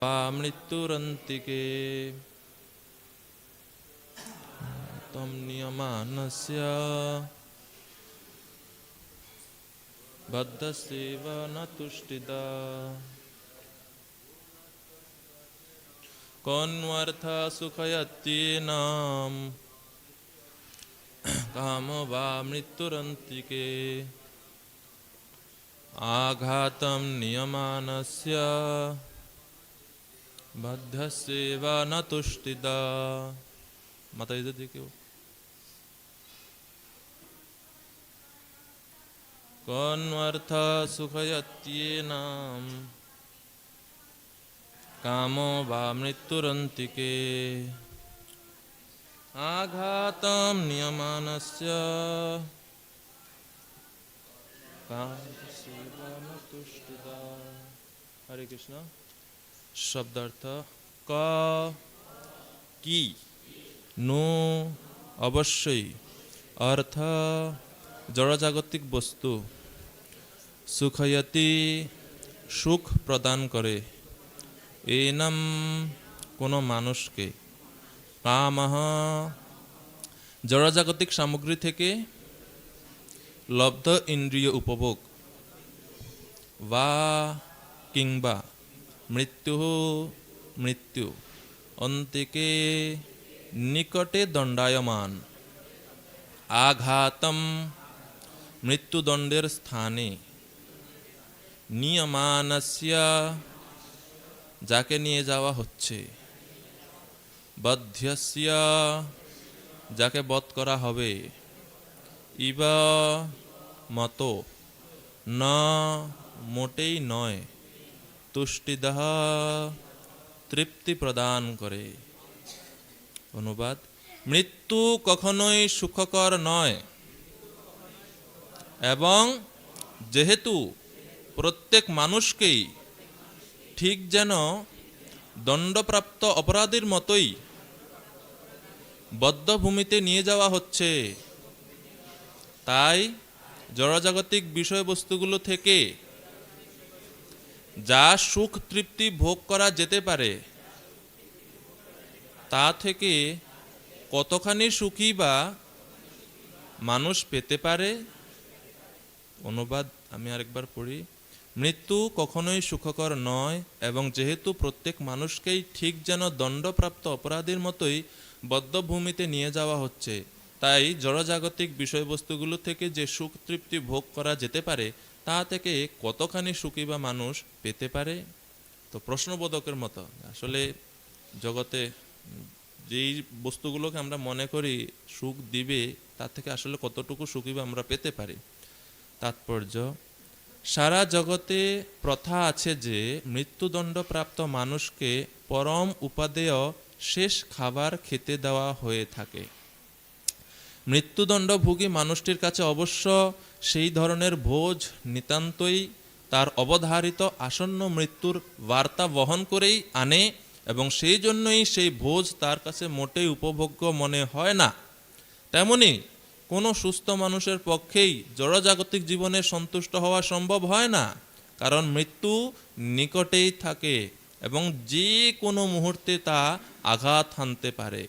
मृत्युरन्तिके तं नियमानस्य बद्धस्यैव न तुष्टिदा कोऽन्वर्थः सुखयत्येनं कामो वा मृत्युरन्तिके आघातं नियमानस्य बद्धस्यैव न तुष्टिदा। माता जी देखिए कोऽन्वर्थः सुखयत्येनं कामो वा मृत्युरन्तिके आघातं नियमानस्य कामस्यैव न तुष्टिदा। हरे कृष्ण। शब्दार्थ क की नो অবশ্যই अर्थ জড়জাগতিক বস্তু সুখয়তি সুখ প্রদান করে এনম কোনো মানুষকে কামহ জড়জাগতিক সামগ্রী থেকে লব্ধ ইন্দ্রিয় উপভোগ বা কিংবা মৃত্যু মৃত্যু অন্তিকে নিকটে দণ্ডায়মান আঘাতম মৃত্যুদণ্ডের স্থানে নিয়মানস্য যাকে নিয়ে যাওয়া হচ্ছে বধ্যস্য যাকে বধ করা হবে ইব মতো ন মোটেই নয় তুষ্টিদাহ তৃপ্তি প্রদান করে। অনুবাদ মৃত্যু কখনোই সুখকর নয় এবং যেহেতু প্রত্যেক মানুষকেই ঠিক যেন দণ্ডপ্রাপ্ত অপরাধীর মতোই বদ্ধভূমিতে নিয়ে যাওয়া হচ্ছে, তাই জড়জাগতিক বিষয়বস্তুগুলো থেকে যা সুখ তৃপ্তি ভোগ করা যেতে পারে তা থেকে কতখানি সুখী বা মানুষ পেতে পারে। অনুবাদ আমি আরেকবার পড়ি। মৃত্যু কখনোই সুখকর নয় এবং যেহেতু প্রত্যেক মানুষকেই ঠিক যেন দণ্ডপ্রাপ্ত অপরাধীর মতোই বদ্ধভূমিতে নিয়ে যাওয়া হচ্ছে, তাই জড়জাগতিক বিষয়বস্তুগুলো থেকে যে সুখ তৃপ্তি ভোগ করা যেতে পারে তা থেকে কতখানি সুখী বা মানুষ পেতে পারে। তো প্রশ্নবোধকের মতো আসলে জগতে যেই বস্তুগুলোকে আমরা মনে করি সুখ দিবে তার থেকে আসলে কতটুকু সুখী বা আমরা পেতে পারি। তাৎপর্য সারা জগতে প্রথা আছে যে মৃত্যুদণ্ডপ্রাপ্ত মানুষকে পরম উপাদেয় শেষ খাবার খেতে দেওয়া হয়ে থাকে। মৃত্যুদণ্ডভোগী মানুষটির কাছে অবশ্য সেই ধরনের ভোজ নিতান্তই তার অবধারিত আসন্ন মৃত্যুর বার্তা বহন করেই আনে এবং সেই জন্যই সেই ভোজ তার কাছে মোটেই উপভোগ্য মনে হয় না। তেমনি কোনো সুস্থ মানুষের পক্ষেই জড়জাগতিক জীবনে সন্তুষ্ট হওয়া সম্ভব হয় না, কারণ মৃত্যু নিকটেই থাকে এবং যে কোনো মুহূর্তে তা আঘাত হানতে পারে।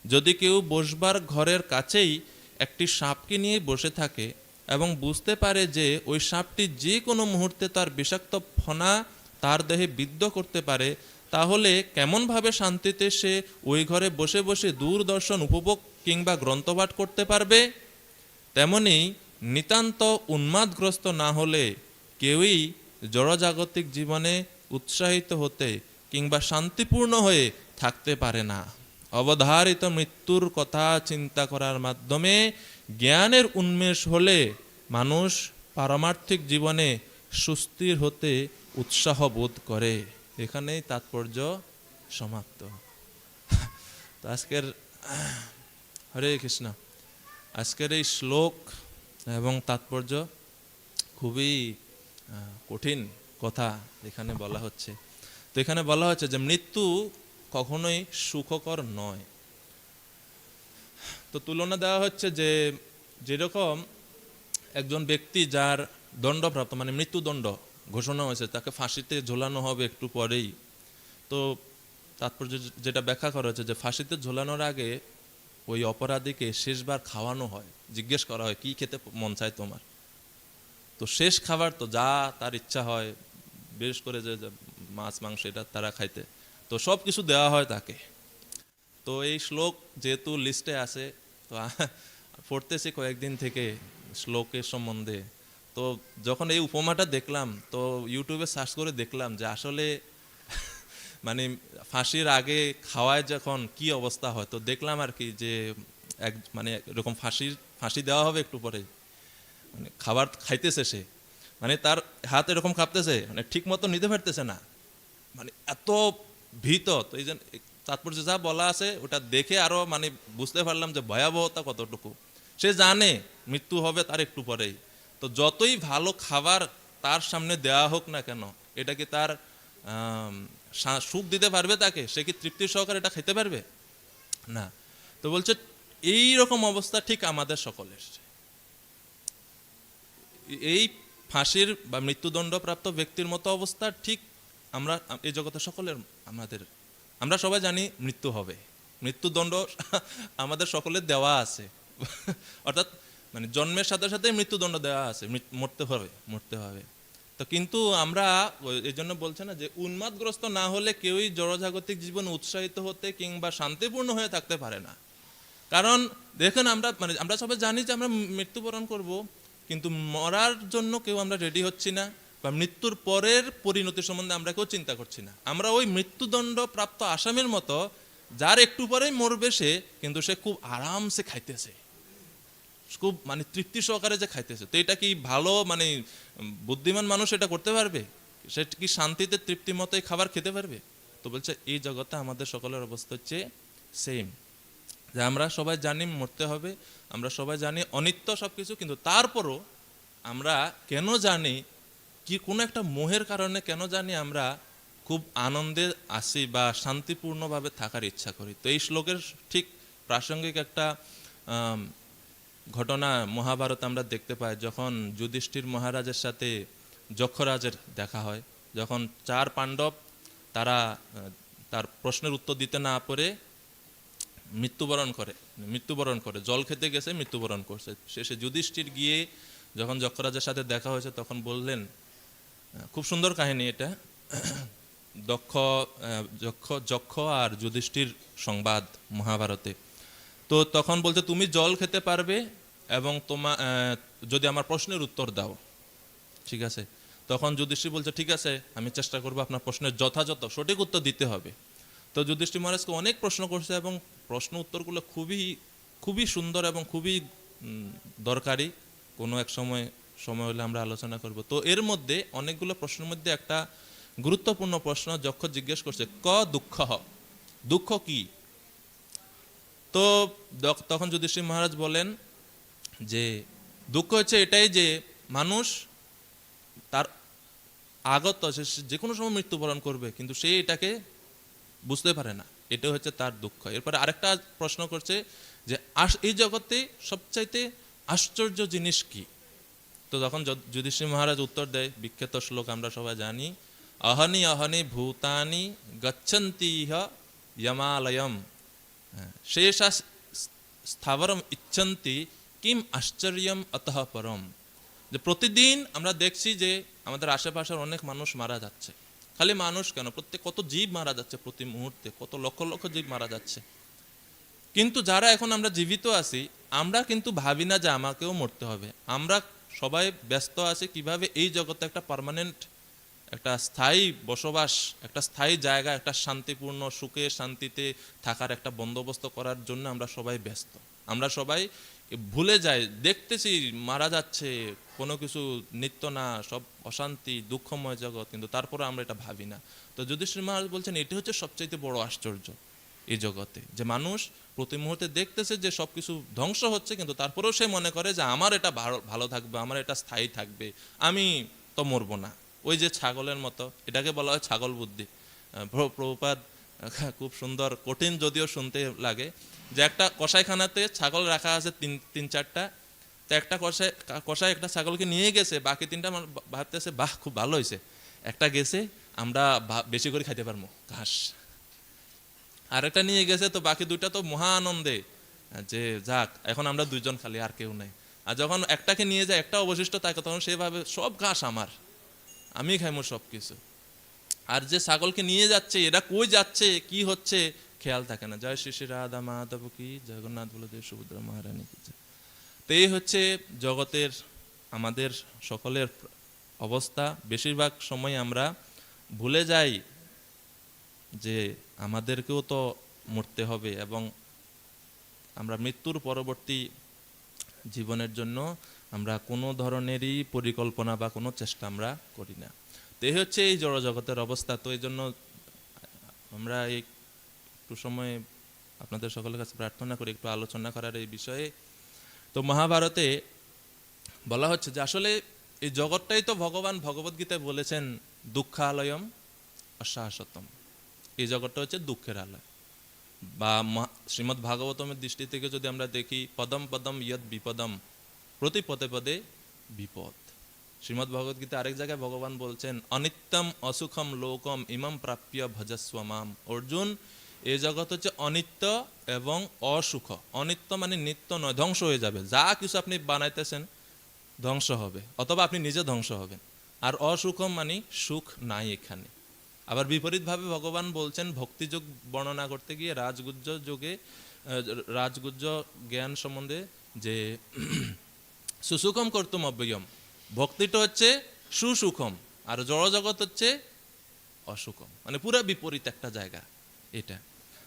যদি কেউ বসবার ঘরের কাছেই একটি সাপকে নিয়ে বসে থাকে এবং বুঝতে পারে যে ওই সাপটি যে কোনো মুহূর্তে তার বিষাক্ত ফণা তার দেহে বিদ্ধ করতে পারে, তাহলে কেমনভাবে শান্তিতে সে ওই ঘরে বসে বসে দূরদর্শন উপভোগ কিংবা গ্রন্থপাঠ করতে পারবে? তেমনি নিতান্ত উন্মাদগ্রস্ত না হলে কেউই জড়জাগতিক জীবনে উৎসাহিত হতে কিংবা শান্তিপূর্ণ হয়ে থাকতে পারে না। অবধারিত মৃত্যুর কথা চিন্তা করার মাধ্যমে জ্ঞানের উন্মেষ হলে মানুষ পারমার্থিক জীবনে সুস্থির হতে উৎসাহ বোধ করে। এখানেই তাৎপর্য সমাপ্ত। তো আজকের হরে কৃষ্ণ, আজকের এই শ্লোক এবং তাৎপর্য খুবই কঠিন কথা এখানে বলা হচ্ছে। তো এখানে বলা হচ্ছে যে মৃত্যু কখনোই সুখকর নয়। তো তুলনা দেওয়া হচ্ছে যে যেরকম একজন ব্যক্তি যার দণ্ডপ্রাপ্ত মানে মৃত্যুদণ্ড ঘোষণা হয়েছে, তাকে ফাঁসিতে ঝোলানো হবে একটু পরেই, তো তাৎপর্য যেটা ব্যাখ্যা করা হচ্ছে যে ফাঁসিতে ঝোলানোর আগে ওই অপরাধীকে শেষবার খাওয়ানো হয়, জিজ্ঞেস করা হয় কি খেতে মন চায় তোমার। তো শেষ খাবার তো যা তার ইচ্ছা হয়, বিশেষ করে যে মাছ মাংস এটা তারা খাইতে, তো সব কিছু দেওয়া হয় তাকে। তো এই শ্লোক যেহেতু লিস্টে আছে, তো পড়তেছি কয়েকদিন থেকে শ্লোকের সম্বন্ধে। তো যখন এই উপমাটা দেখলাম, তো ইউটিউবে সার্চ করে দেখলাম যে আসলে মানে ফাঁসির আগে খাওয়ায় যখন কি অবস্থা হয়, তো দেখলাম আর কি যে মানে এরকম ফাঁসি দেওয়া হবে একটু পরে, মানে খাবার খাইতেছে সে, মানে তার হাত এরকম কাঁপতেছে, মানে ঠিক মতো নিতে পারতেছে না, মানে এত ভীত। তো এই জন্য তাৎপর্য যা বলা আছে ওটা দেখে আরো মানে বুঝতে পারলাম যে ভয়াবহতা কতটুকু। সে জানে মৃত্যু হবে তার একটু পরেই, তো যতই ভালো খাবার তার সামনে দেওয়া হোক না কেন, এটা কি তার সুখ দিতে পারবে তাকে? সে কি তৃপ্তি সহকারে এটা খেতে পারবে? না। তো বলছে এই রকম অবস্থা ঠিক আমাদের সকলের। এই ফাঁসির বা মৃত্যুদণ্ডপ্রাপ্ত ব্যক্তির মতো অবস্থা ঠিক আমরা এই জগতে সকলের আমরা সবাই জানি মৃত্যু হবে, মৃত্যুদণ্ড আমাদের সকলের দেওয়া আছে অর্থাৎ মানে জন্মের সাথে সাথে মৃত্যুদণ্ড দেওয়া আছে, মরতে হবে। তো কিন্তু আমরা এই জন্য বলছে না যে উন্মাদগ্রস্ত না হলে কেউই জড়জাগতিক জীবনে উৎসাহিত হতে কিংবা শান্তিপূর্ণ হয়ে থাকতে পারে না। কারণ দেখেন আমরা সবাই জানি যে আমরা মৃত্যুবরণ করব, কিন্তু মরার জন্য কেউ আমরা রেডি হচ্ছি না, বা মৃত্যুর পরের পরিণতি সম্বন্ধে আমরা কেউ চিন্তা করছি না। আমরা ওই মৃত্যুদণ্ড প্রাপ্ত আসামির মতো, যার একটু পরেই মরবে সে, কিন্তু সে খুব আরামসে খাইতেছে, খুব মানে তৃপ্তি সহকারে যে খাইতেছে। তো এটা কি ভালো, মানে বুদ্ধিমান মানুষ এটা করতে পারবে? সে কি শান্তিতে তৃপ্তি মতোই খাবার খেতে পারবে? তো বলছে এই জগতে আমাদের সকলের অবস্থা হচ্ছে সেম, যে আমরা সবাই জানি মরতে হবে, আমরা সবাই জানি অনিত্য সবকিছু, কিন্তু তারপরও আমরা কেন জানি কি কোনো একটা মোহের কারণে কেন জানি আমরা খুব আনন্দে আসি বা শান্তিপূর্ণভাবে থাকার ইচ্ছা করি। তো এই শ্লোকের ঠিক প্রাসঙ্গিক একটা ঘটনা মহাভারতে আমরা দেখতে পাই, যখন যুধিষ্ঠির মহারাজের সাথে যক্ষরাজের দেখা হয়, যখন 4 পাণ্ডব তারা তার প্রশ্নের উত্তর দিতে না পারে মৃত্যুবরণ করে জল খেতে গেছে, মৃত্যুবরণ করছে। শেষে যুধিষ্ঠির গিয়ে যখন যক্ষরাজের সাথে দেখা হয়েছে তখন বললেন, খুব সুন্দর কাহিনী এটা, যক্ষ আর যুধিষ্ঠির সংবাদ মহাভারতে। তো তখন বলছে তুমি জল খেতে পারবে এবং যদি আমার প্রশ্নের উত্তর দাও, ঠিক আছে? তখন যুধিষ্ঠির বলছে ঠিক আছে, আমি চেষ্টা করবো আপনার প্রশ্নের যথাযথ সঠিক উত্তর দিতে হবে। তো যুধিষ্ঠির মহারাজকে অনেক প্রশ্ন করছে এবং প্রশ্ন উত্তরগুলো খুবই খুবই সুন্দর এবং খুবই দরকারি। কোনো এক সময় হলে আমরা আলোচনা করব। তো এর মধ্যে অনেকগুলো প্রশ্নের মধ্যে একটা গুরুত্বপূর্ণ প্রশ্ন যক্ষ জিজ্ঞেস করছে, দুঃখ কি? তো তখন যুধিষ্ঠির মহারাজ বলেন যে দুঃখ হচ্ছে এটাই যে মানুষ তার আগত যে কোনো সময় মৃত্যুবরণ করবে, কিন্তু সে এটাকে বুঝতে পারে না, এটা হচ্ছে তার দুঃখ। এরপরে আরেকটা প্রশ্ন করছে যে এই জগতে সবচাইতে আশ্চর্য জিনিস কি? তো তখন যুধিষ্ঠির মহারাজ উত্তর দেয়, বিখ্যাত শ্লোক আমরা সবাই জানি, অহনি অহনি ভূতানি গচ্ছন্তি ইয়মালয়ম শেষা স্থাবরম ইচ্ছন্তি কিম আশ্চর্যম অতঃ পরম। যে প্রতিদিন আমরা দেখছি যে আমাদের আশেপাশের অনেক মানুষ মারা যাচ্ছে, খালি মানুষ কেন, কত জীব মারা যাচ্ছে প্রতি মুহূর্তে, কত লক্ষ লক্ষ জীব মারা যাচ্ছে। কিন্তু যারা এখন আমরা জীবিত আছি, আমরা কিন্তু ভাবি না যে আমাকেও মরতে হবে। আমরা সবাই ব্যস্ত আছি কিভাবে এই জগতে একটা পার্মানেন্ট, একটা স্থায়ী বসবাস, একটা স্থায়ী জায়গা, একটা শান্তিপূর্ণ সুখে শান্তিতে থাকার একটা বন্দোবস্ত করার জন্য আমরা সবাই ব্যস্ত। আমরা সবাই ভুলে যাই, দেখতেছি মারা যাচ্ছে, কোনো কিছু নিত্য না, সব অশান্তি দুঃখময় জগৎ, কিন্তু তারপরে আমরা এটা ভাবি না। তো যুধিষ্ঠির মহারাজ বলছেন এটি হচ্ছে সবচাইতে বড় আশ্চর্য এই জগতে, যে মানুষ প্রতি মুহূর্তে দেখতেছে যে সবকিছু ধ্বংস হচ্ছে, কিন্তু তারপরেও সে মনে করে যে আমার এটা ভালো থাকবে, আমার এটা স্থায়ী থাকবে, আমি তো মরবো না। ওই যে ছাগলের মতো, এটাকে বলা হয় ছাগল বুদ্ধি। প্রভুপাদ খুব সুন্দর, কঠিন যদিও শুনতে লাগে, যে একটা কসাইখানাতে ছাগল রাখা আছে তিন চারটা, তো একটা কসাই একটা ছাগলকে নিয়ে গেছে, বাকি 3টা ভাবতেছে বাহ খুব ভালো হয়েছে, একটা গেছে আমরা বেশি করে খাইতে পারবো ঘাস। আরেকটা নিয়ে গেছে, তো বাকি দুইটা তো মহা আনন্দে যে যাক এখন আমরা দুইজন খালি, আর কেউ নাই। আর যখন একটাকে নিয়ে যায়, একটা অবশিষ্ট থাকে, তখন সেভাবে সব ঘাস আমার, আমি খাইমো সব কিছু। আর যে ছাগলকে নিয়ে যাচ্ছে, এরা কই যাচ্ছে কি হচ্ছে খেয়াল থাকে না। জয় শ্রী শ্রী রাধা মাধব কি, জগন্নাথ বলদেব সুভদ্রা মহারানী কি। তো এই হচ্ছে জগতের আমাদের সকলের অবস্থা। বেশিরভাগ সময় আমরা ভুলে যাই যে আমাদেরকেও তো মরতে হবে, এবং আমরা মৃত্যুর পরবর্তী জীবনের জন্য আমরা কোনো ধরনেরই পরিকল্পনা বা কোনো চেষ্টা আমরা করি না। তো এই হচ্ছে এই জড়জগতের অবস্থা। তো এই জন্য আমরা একটু সময় আপনাদের সকলের কাছে প্রার্থনা করি একটু আলোচনা করার এই বিষয়ে। তো মহাভারতে বলা হচ্ছে যে আসলে এই জগৎটাই তো ভগবান ভগবদ্গীতায় বলেছেন দুঃখালয়ম অশাশ্বতম, এই জগৎটা হচ্ছে দুঃখের আলয়। বা শ্রীমদ্ ভাগবতমের দৃষ্টি থেকে যদি আমরা দেখি, পদম পদম ইয়দ বিপদম প্রতি পদে পদে বিপদ। শ্রীমদ্ ভগবদ্গীতা আরেক জায়গায় ভগবান বলছেন অনিত্যম অসুখম লোকম ইমাম প্রাপ্য ভজস্ব মাম। অর্জুন, এই জগৎ হচ্ছে অনিত্য এবং অসুখ। অনিত্য মানে নিত্য নয়, ধ্বংস হয়ে যাবে, যা কিছু আপনি বানাইতেছেন ধ্বংস হবে, অথবা আপনি নিজে ধ্বংস হবেন। আর অসুখম মানে সুখ নাই এখানে। আবার বিপরীতভাবে ভগবান বলছেন ভক্তিযোগ বর্ণনা করতে গিয়ে রাজগুজ্জ যোগে, রাজগুজ্জ জ্ঞান সম্বন্ধে, যে সুসুখম কর্তুম অব্যয়ম, ভক্তিটা হচ্ছে সুসুখম, আর জড়জগৎ হচ্ছে অসুখম, মানে পুরো বিপরীত একটা জায়গা এটা।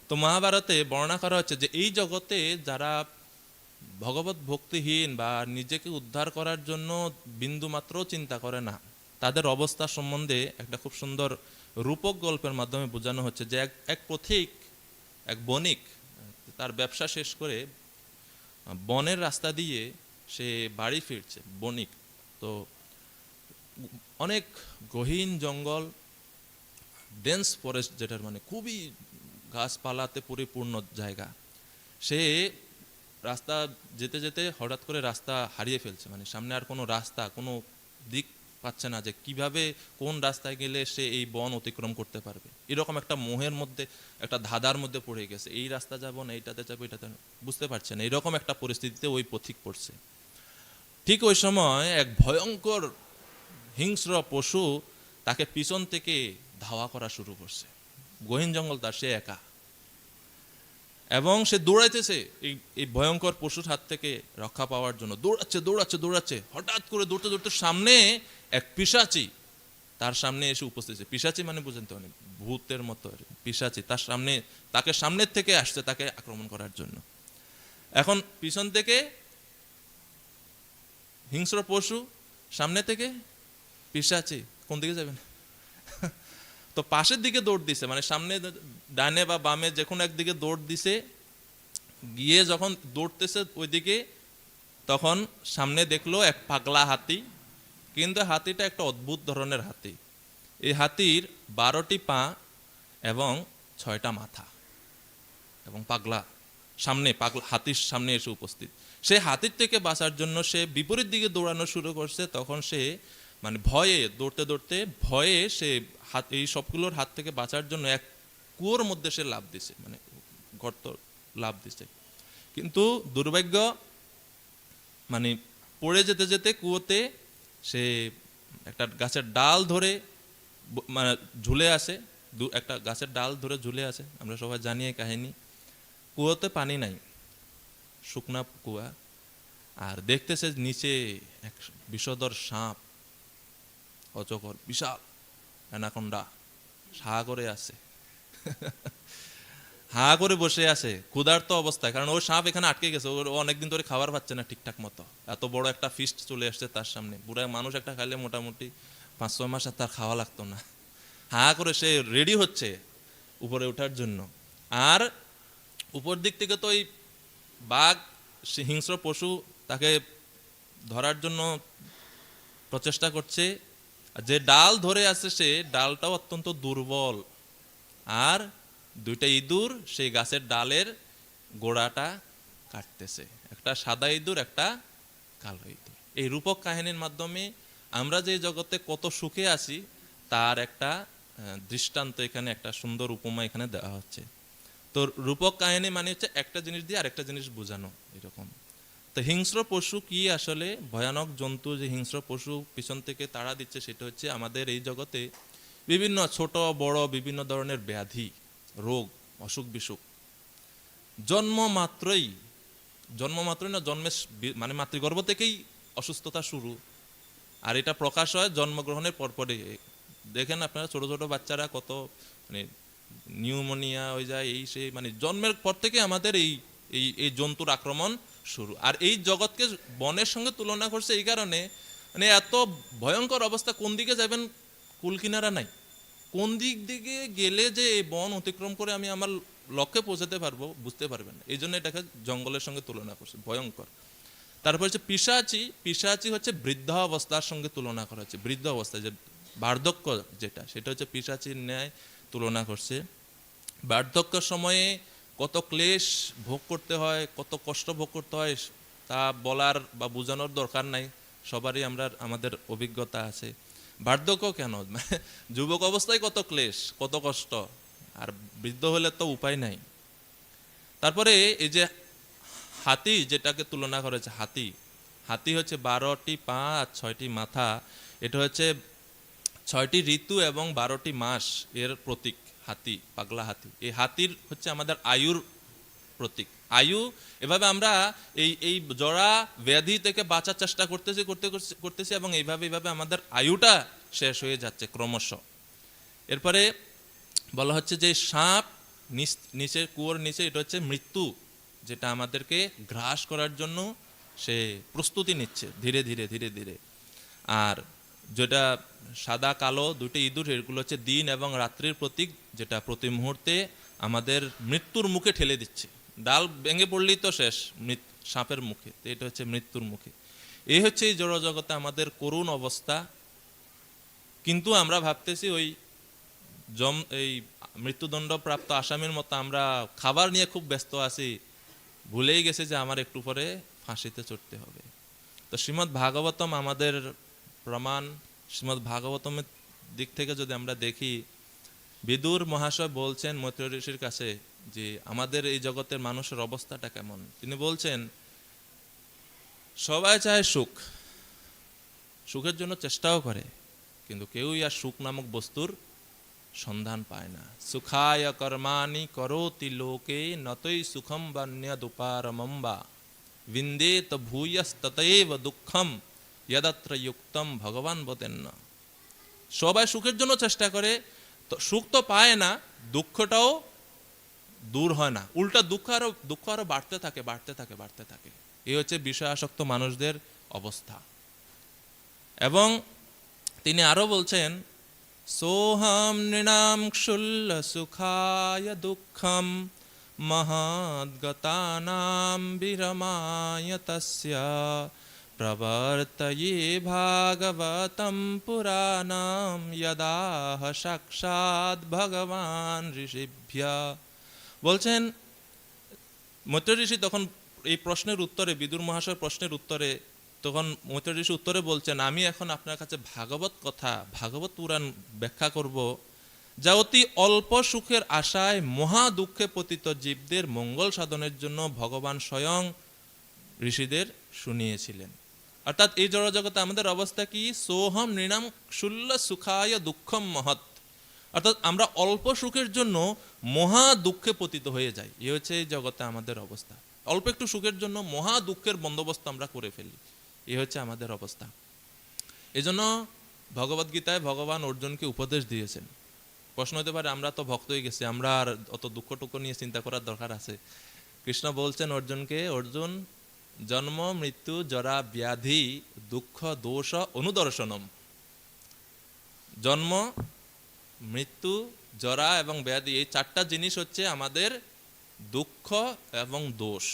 তো মহাভারতে বর্ণনা করা হচ্ছে যে এই জগতে যারা ভগবত ভক্তিহীন বা নিজেকে উদ্ধার করার জন্য বিন্দু মাত্র চিন্তা করে না, তাদের অবস্থা সম্বন্ধে একটা খুব সুন্দর রূপক গল্পের মাধ্যমে বোঝানো হচ্ছে যে এক পথিক, এক বণিক তার ব্যবসা শেষ করে বনের রাস্তা দিয়ে সে বাড়ি ফিরছে। বণিক তো অনেক গহীন জঙ্গল, ডেন্স ফরেস্ট, যেটার মানে খুবই গাছপালাতে পরিপূর্ণ জায়গা। সে রাস্তা যেতে যেতে হঠাৎ করে রাস্তা হারিয়ে ফেলছে, মানে সামনে আর কোনো রাস্তা, কোনো দিক পাচ্ছে না যে কিভাবে কোন রাস্তায় গেলে সে এই বন অতিক্রম করতে পারবে। এরকম একটা মোহের মধ্যে, একটা ধাঁধার মধ্যে পড়ে গেছে, এই রাস্তা যাবো না এইটাতে যাবো, এটাতে বুঝতে পারছে না। এরকম একটা পরিস্থিতিতে ওই পথিক পড়ছে। ঠিক ওই সময় এক ভয়ঙ্কর হিংস্র পশু তাকে পিছন থেকে ধাওয়া করা শুরু করছে। গহীন জঙ্গল, তার সে একা, এবং সে দৌড়াইতেছে এই ভয়ঙ্কর পশুর হাত থেকে রক্ষা পাওয়ার জন্য। দৌড়াচ্ছে দৌড়াচ্ছে দৌড়াচ্ছে, হঠাৎ করে দৌড়তে দৌড়তে সামনে এক পিশাচি তার সামনে এসে উপস্থিত। পিশাচি মানে বুঝেন তো, অনেক ভূতের মতো পিশাচি তার সামনে, তাকে সামনের থেকে আসছে তাকে আক্রমণ করার জন্য। এখন পিছন থেকে হিংস্র পশু, সামনে থেকে পিশাচি, কোন দিকে যাবেন? তো পাশের দিকে দৌড় দিছে, মানে সামনে ডানে বা বামে যে কোনো একদিকে দৌড় দিছে। গিয়ে যখন দৌড়তেছে ওইদিকে, তখন সামনে দেখলো এক পাগলা হাতি। কিন্তু হাতিটা একটা অদ্ভুত ধরনের হাতি। এই হাতির 12টি পা এবং 6টা মাথা, এবং পাগলা সামনে, পাগলা হাতির সামনে এসে উপস্থিত। সে হাতির থেকে বাঁচার জন্য সে বিপরীত দিকে দৌড়ানো শুরু করছে। তখন সে মানে ভয়ে দৌড়তে দৌড়তে ভয়ে সে এই সবগুলোর হাত থেকে বাঁচার জন্য এক কুয়োর মধ্যে সে লাফ দিছে, মানে গর্ত লাফ দিছে। কিন্তু দুর্ভাগ্য, মানে পড়ে যেতে যেতে কুয়োতে সে একটা গাছের ডাল ধরে মানে ঝুলে আছে, একটা গাছের ডাল ধরে ঝুলে আছে। আমরা সবাই জানি এই কাহিনী। কুয়োতে পানি নাই, শুকনা কুয়া, আর দেখতেছে নিচে এক বিষধর সাপ, অজগর, বিশাল অ্যানাকোন্ডা হা করে আছে, হা করে বসে আছে ক্ষুধার্ত অবস্থায়। কারণ ওই সাপ এখানে আটকে গেছে, ও অনেকদিন ধরে খাবার পাচ্ছে না ঠিকঠাক মতো। এত বড় একটা ফিস্ট চলে আসছে তার সামনে, বুড়া মানুষ একটা খাইলে মোটামুটি 5-6 মাস আর তার খাওয়া লাগতো না। হা করে সে রেডি হচ্ছে উপরে ওঠার জন্য। আর উপর দিক থেকে তো ওই বাঘ, হিংস্র পশু তাকে ধরার জন্য প্রচেষ্টা করছে। যে ডাল ধরে আছে সে ডালটাও অত্যন্ত দুর্বল, আর 2টা ইঁদুর সেই গাছের ডালের গোড়াটা কাটতেছে, একটা সাদা ইঁদুর, একটা কালো ইঁদুর। এই রূপক কাহিনীর মাধ্যমে আমরা যে জগতে কত সুখে আছি তার একটা দৃষ্টান্ত, এখানে একটা সুন্দর উপমা এখানে দেওয়া হচ্ছে। তো রূপক কাহিনী মানে হচ্ছে একটা জিনিস দিয়ে আরেকটা জিনিস বোঝানো এরকম। তো হিংস্র পশু কি আসলে ভয়ানক জন্তু, যে হিংস্র পশু পিছন থেকে তাড়া দিচ্ছে, সেটা হচ্ছে আমাদের এই জগতে বিভিন্ন ছোট বড় বিভিন্ন ধরনের ব্যাধি, রোগ, অসুখ বিসুখ জন্ম মাত্রই না, জন্মের মানে মাতৃগর্ভ থেকেই অসুস্থতা শুরু, আর এটা প্রকাশ হয় জন্মগ্রহণের পরপরই। দেখেন আপনারা ছোট ছোট বাচ্চারা কত মানে নিউমোনিয়া হয়ে যায়, এই সেই, মানে জন্মের পর থেকে আমাদের এই এই এই জন্তুর আক্রমণ শুরু। আর এই জগৎকে বনের সঙ্গে তুলনা করছে এই কারণে, মানে এত ভয়ঙ্কর অবস্থা, কোন দিকে যাবেন কুল কিনারা নাই, কোন দিক দিকে গেলে যে এই বন অতিক্রম করে আমি আমার লক্ষ্যে পৌঁছাতে পারবো বুঝতে পারবেন না, এই জন্য এটাকে জঙ্গলের সঙ্গে তুলনা করছে, ভয়ঙ্কর। তারপর হচ্ছে পিশাচি হচ্ছে বৃদ্ধ অবস্থার সঙ্গে তুলনা করা হচ্ছে, বৃদ্ধ অবস্থা যে বার্ধক্য যেটা, সেটা হচ্ছে পিশাচির ন্যায় তুলনা করছে। বার্ধক্যের সময়ে কত ক্লেশ ভোগ করতে হয়, কত কষ্ট ভোগ করতে হয়, তা বলার বা বোঝানোর দরকার নাই, সবারই আমাদের অভিজ্ঞতা আছে। বার্ধক্য কেন, যুবক অবস্থায় কত ক্লেশ কত কষ্ট, আর বৃদ্ধ হলে তো উপায় নাই। তারপরে এই যে হাতি, যেটাকে তুলনা করেছে, হাতি হচ্ছে 12টি পা আর 6টি মাথা, এটা হচ্ছে 6টি ঋতু এবং 12টি মাস এর প্রতীক। হাতি, পাগলা হাতি, এই হাতির হচ্ছে আমাদের আয়ুর প্রতীক। আয়ু, এভাবে আমরা এই জরা ব্যাধি থেকে বাঁচার চেষ্টা করতেছি এবং এইভাবে আমাদের আয়ুটা শেষ হয়ে যাচ্ছে ক্রমশ। এরপরে বলা হচ্ছে যে সাপ নিচে, কুয়োর নিচে, এটা হচ্ছে মৃত্যু, যেটা আমাদেরকে গ্রাস করার জন্য সে প্রস্তুতি নিচ্ছে ধীরে ধীরে। আর যেটা সাদা কালো দুটো ইঁদুর, এগুলো হচ্ছে দিন এবং রাত্রির প্রতীক, যেটা প্রতি মুহূর্তে আমাদের মৃত্যুর মুখে ঠেলে দিচ্ছে। ডাল ভেঙে পড়লেই তো শেষ সাপের মুখে, তো এটা হচ্ছে মৃত্যুর মুখে। এই হচ্ছে এই জড়জগতে আমাদের করুণ অবস্থা। কিন্তু আমরা ভাবতেছি ওই এই মৃত্যুদণ্ড প্রাপ্ত আসামির মতো আমরা খাবার নিয়ে খুব ব্যস্ত আছি, ভুলেই গেছে যে আমার একটু পরে ফাঁসিতে চড়তে হবে। তো শ্রীমদ্ ভাগবতম আমাদের প্রমাণ। শ্রীমদ্ ভাগবতমের দিক থেকে যদি আমরা দেখি, বিদুর মহাশয় বলছেন মৈত্রেয় ঋষির কাছে যে আমাদের এই জগতের মানুষের অবস্থাটা কেমন। তিনি বলছেন সবাই চায় সুখ, সুখের জন্য চেষ্টাও করে, কিন্তু কেউই আর সুখ নামক বস্তুর সন্ধান পায় না। সুখায় কর্মাণি করোতি লোকে নতৈ সুখম বান্যদুপারমম বা বিন্দেত ভূয়স্ততএব দুঃখম যদত্র যুক্তম ভগবান বদেন্ন। সবাই সুখের জন্য চেষ্টা করে, তো সুখ তো পায় না, দুঃখটাও দূর হয় না, উল্টা দুঃখ আরো বাড়তে থাকে। এই হচ্ছে বিষয়াসক্ত মানুষদের অবস্থা। এবং তিনি আরো বলছেন সোহম নৃণাম ক্ষুল্ল সুখায় দুঃখম মহাদ্গতানাম বিরমায় তস্য প্রবর্তয়ে ভাগবতম পুরাণম যদাহ সাক্ষাৎ ভগবান ঋষিভ্য। বলছেন মৈত্রেয় ঋষি তখন এই প্রশ্নের উত্তরে, বিদুর মহাশয়ের প্রশ্নের উত্তরে, তখন মৈত্রেয় ঋষি উত্তরে বলছেন আমি এখন আপনার কাছে ভাগবত পুরাণ ব্যাখ্যা করব, যা অতি অল্প সুখের আশায় মহা দুঃখে পতিত জীবদের মঙ্গল সাধনের জন্য ভগবান স্বয়ং ঋষিদের শুনিয়েছিলেন। অর্থাৎ এই জড়জগতে আমাদের অবস্থা কি, সোহম নৃণাম ক্ষুল্ল সুখায় দুঃখম মহৎ, অর্থাৎ আমরা অল্প সুখের জন্য মহা দুঃখে পতিত হয়ে যাই। এ হচ্ছে এই জগতে আমাদের অবস্থা, অল্প একটু সুখের জন্য মহা দুঃখের বন্দোবস্ত আমরা করে ফেলি, এ হচ্ছে আমাদের অবস্থা। এজন্য ভগবদ্গীতায় ভগবান অর্জুনকে উপদেশ দিয়েছেন। প্রশ্ন হতে পারে আমরা তো ভক্ত হয়ে গেছি, আমরা আর অত দুঃখ টুকু নিয়ে চিন্তা করার দরকার আছে? কৃষ্ণ বলছেন অর্জুনকে, অর্জুন জন্ম মৃত্যু জরা ব্যাধি দুঃখ দোষ অনুদর্শনম। জন্ম মৃত্যু জরা এবং ব্যাধি, এই চারটা জিনিস হচ্ছে আমাদের দুঃখ এবং দোষ।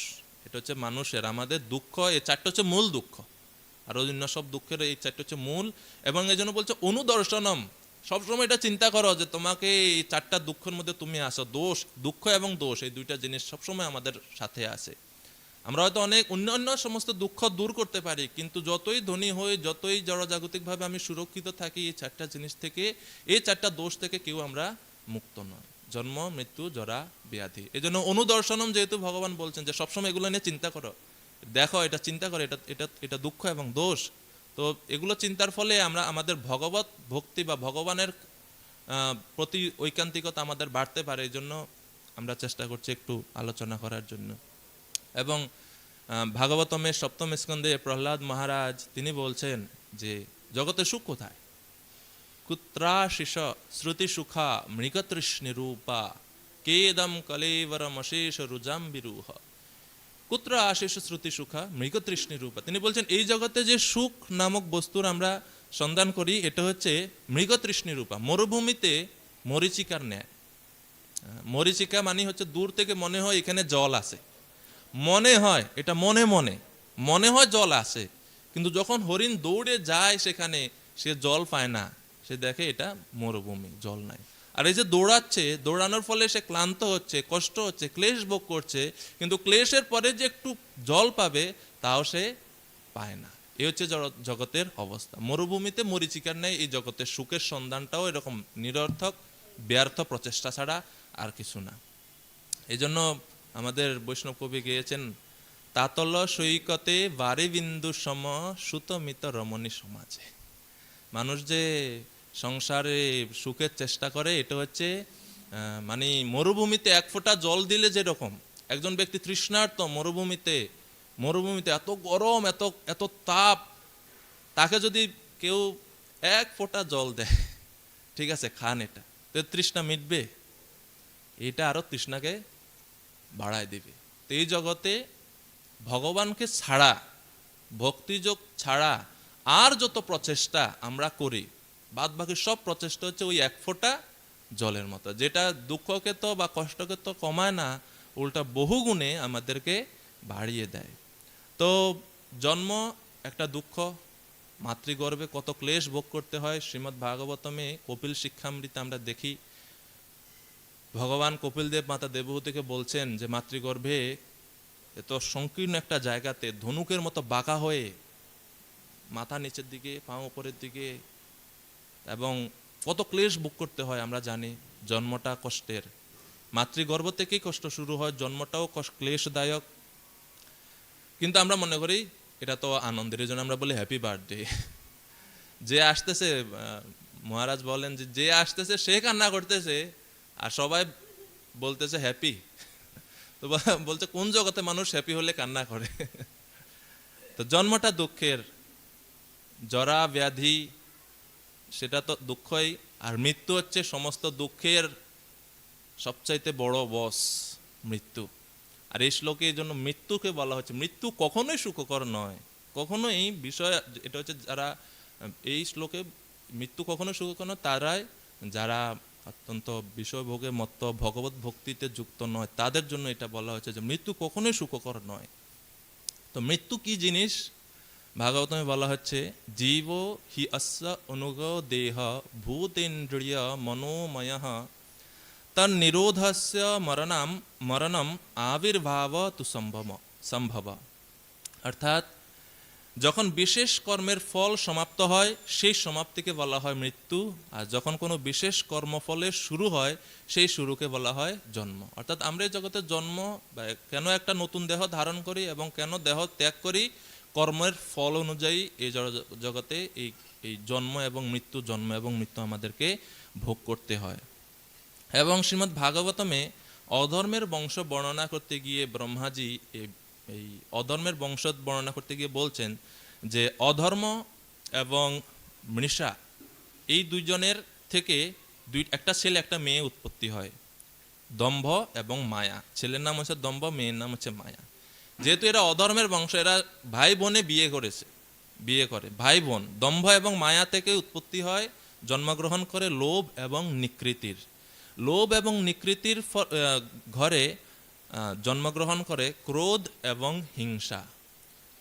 এটা হচ্ছে মানুষের, আমাদের দুঃখ, এই চারটা হচ্ছে মূল দুঃখ, আর অন্য সব দুঃখের এই চারটা হচ্ছে মূল। এবং এই জন্য বলছে অনুদর্শনম, সবসময় এটা চিন্তা করো যে তোমাকে এই চারটা দুঃখের মধ্যে তুমি আসো, দুঃখ এবং দোষ, এই দুইটা জিনিস সবসময় আমাদের সাথে আছে। আমরা হয়তো অনেক অন্যান্য সমস্ত দুঃখ দূর করতে পারি, কিন্তু যতই ধনী হই, যতই জড়জাগতিকভাবে আমি সুরক্ষিত থাকি এই চারটা জিনিস থেকে, এই চারটা দোষ থেকে কেউ আমরা মুক্ত নয়: জন্ম, মৃত্যু, জরা, ব্যাধি। এই জন্য অনুদর্শনম যেহেতু ভগবান বলছেন যে সবসময় এগুলো নিয়ে চিন্তা করো, দেখো, এটা চিন্তা করো, এটা এটা এটা দুঃখ এবং দোষ। তো এগুলো চিন্তার ফলে আমরা আমাদের ভগবত ভক্তি বা ভগবানের প্রতি ঐকান্তিকতা আমাদের বাড়তে পারে। এই জন্য আমরা চেষ্টা করছি একটু আলোচনা করার জন্য। এবং ভাগবতমের সপ্তম স্কন্ধে প্রহ্লাদ মহারাজ তিনি বলছেন যে জগতে সুখ কোথায়? কুত্রাশিষ শ্রুতি সুখা মৃগতৃষ্ণিরূপা কেদম কলেবরমশেষ রুজাম বিরূহ। কুত্র আশিস শ্রুতি সুখা মৃগতৃষ্ণিরূপা। তিনি বলছেন এই জগতে যে সুখ নামক বস্তুর আমরা সন্ধান করি এটা হচ্ছে মৃগতৃষ্ণিরূপা, মরুভূমিতে মরীচিকার ন্যায়। মরীচিকা মানে হচ্ছে দূর থেকে মনে হয় এখানে জল আছে, মনে হয় এটা মনে মনে মনে হয় জল আছে, কিন্তু যখন হরিণ দৌড়ে যায় সেখানে সে জল পায় না, সে দেখে এটা মরুভূমি, জল নাই। আর এই যে দৌড়াচ্ছে, দৌড়ানোর ফলে সে ক্লান্ত হচ্ছে, কষ্ট হচ্ছে, ক্লেশ ভোগ করছে, কিন্তু ক্লেশের পরে যে একটু জল পাবে তাও সে পায় না। এই হচ্ছে জগতের অবস্থা। মরুভূমিতে মরীচিকার নেই এই জগতের সুখের সন্ধানটাও এরকম নিরর্থক, ব্যর্থ প্রচেষ্টা ছাড়া আর কিছু না। এই জন্য আমাদের বৈষ্ণব কবি গেয়েছেন, তাতল সৈকতে বারে বিন্দু সম সুতমিত রমণী সমাজে। মানুষ যে সংসারে সুখের চেষ্টা করে এটা হচ্ছে মানে মরুভূমিতে এক ফোঁটা জল দিলে যেরকম একজন ব্যক্তি তৃষ্ণার্ত, মরুভূমিতে এত গরম, এত এত তাপ, তাকে যদি কেউ এক ফোঁটা জল দেয়, ঠিক আছে খান, এটা তো তৃষ্ণা মিটবে? এটা আরো তৃষ্ণাকে বাড়ায় দিবে। তো এই জগতে ভগবানকে ছাড়া, ভক্তিযোগ ছাড়া আর যত প্রচেষ্টা আমরা করি, বাদ বাকি সব প্রচেষ্টা হচ্ছে ওই এক ফোঁটা জলের মতো, যেটা দুঃখকে তো বা কষ্টকে তো কমায় না, উল্টা বহুগুণে আমাদেরকে বাড়িয়ে দেয়। তো জন্ম একটা দুঃখ, মাতৃগর্ভে কত ক্লেশ ভোগ করতে হয়। শ্রীমদ্ ভাগবতমে কপিল শিক্ষামৃতে আমরা দেখি ভগবান কপিলদেব মাতা দেবহূতিকে বলছেন যে মাতৃগর্ভে এত সংকীর্ণ একটা জায়গাতে ধনুকের মতো বাঁকা হয়ে মাথা নিচের দিকে, পা উপরের দিকে, এবং কত ক্লেশ ভোগ করতে হয় আমরা জানি। জন্মটা কষ্টের, মাতৃগর্ভ থেকেই কষ্ট শুরু হয়, জন্মটাও ক্লেশদায়ক, কিন্তু আমরা মনে করি এটা তো আনন্দের, এই জন্য আমরা বলি হ্যাপি বার্থডে। যে আসতেছে, মহারাজ বলেন যে আসতেছে সে কান্না করতেছে আর সবাই বলতেছে হ্যাপি। তো বলছে কোন জগতে মানুষ হ্যাপি হলে কান্না করে? তো জন্মটা দুঃখের, জরা ব্যাধি সেটা তো দুঃখই, আর মৃত্যু হচ্ছে সমস্ত দুঃখের সবচাইতে বড় বস, মৃত্যু। আর এই শ্লোকে এই জন্য মৃত্যুকে বলা হচ্ছে, মৃত্যু কখনোই সুখকর নয়, কখনোই বিষয়, এটা হচ্ছে যারা এই শ্লোকে মৃত্যু কখনো সুখকর নয় তারাই যারা অত্যন্ত বিষয়ভোগে মত্ত, ভগবত ভক্তিতে যুক্ত নয়, তাদের জন্য এটা বলা হচ্ছে যে মৃত্যু কখনোই সুখকর নয়। তো মৃত্যু কি জিনিস? ভাগবতমে বলা হচ্ছে, জীব হি অস্য অনুগ দেহ ভূতেন্দ্রিয় মনোময় তন নিরোধস্য মরণম আবির্ভাব তু সম্ভব। অর্থাৎ যখন বিশেষ কর্মের ফল সমাপ্ত হয় সেই সমাপ্তিকে বলা হয় মৃত্যু, আর যখন কোনো বিশেষ কর্মফলের শুরু হয় সেই শুরুকে বলা হয় জন্ম। অর্থাৎ আমরা এই জগতে জন্ম, কেন একটা নতুন দেহ ধারণ করি এবং কেন দেহ ত্যাগ করি, কর্মের ফল অনুযায়ী এই জগতে এই জন্ম এবং মৃত্যু আমাদেরকে ভোগ করতে হয়। এবং শ্রীমদ্ ভাগবতমে অধর্মের বংশ বর্ণনা করতে গিয়ে ব্রহ্মাজি এই অধর্মের বংশ বর্ণনা করতে গিয়ে বলছেন যে অধর্ম এবং মৃষা এই দুইজনের থেকে একটা ছেলে একটা মেয়ে উৎপত্তি হয়, দম্ভ এবং মায়া। ছেলের নাম হচ্ছে দম্ভ, মেয়ের নাম হচ্ছে মায়া। যেহেতু এরা অধর্মের বংশ, এরা ভাই বোনে বিয়ে করে ভাই বোন, দম্ভ এবং মায়া থেকে উৎপত্তি হয়, জন্মগ্রহণ করে লোভ এবং নিকৃতির। লোভ এবং নিকৃতির ঘরে জন্মগ্রহণ করে ক্রোধ এবং হিংসা।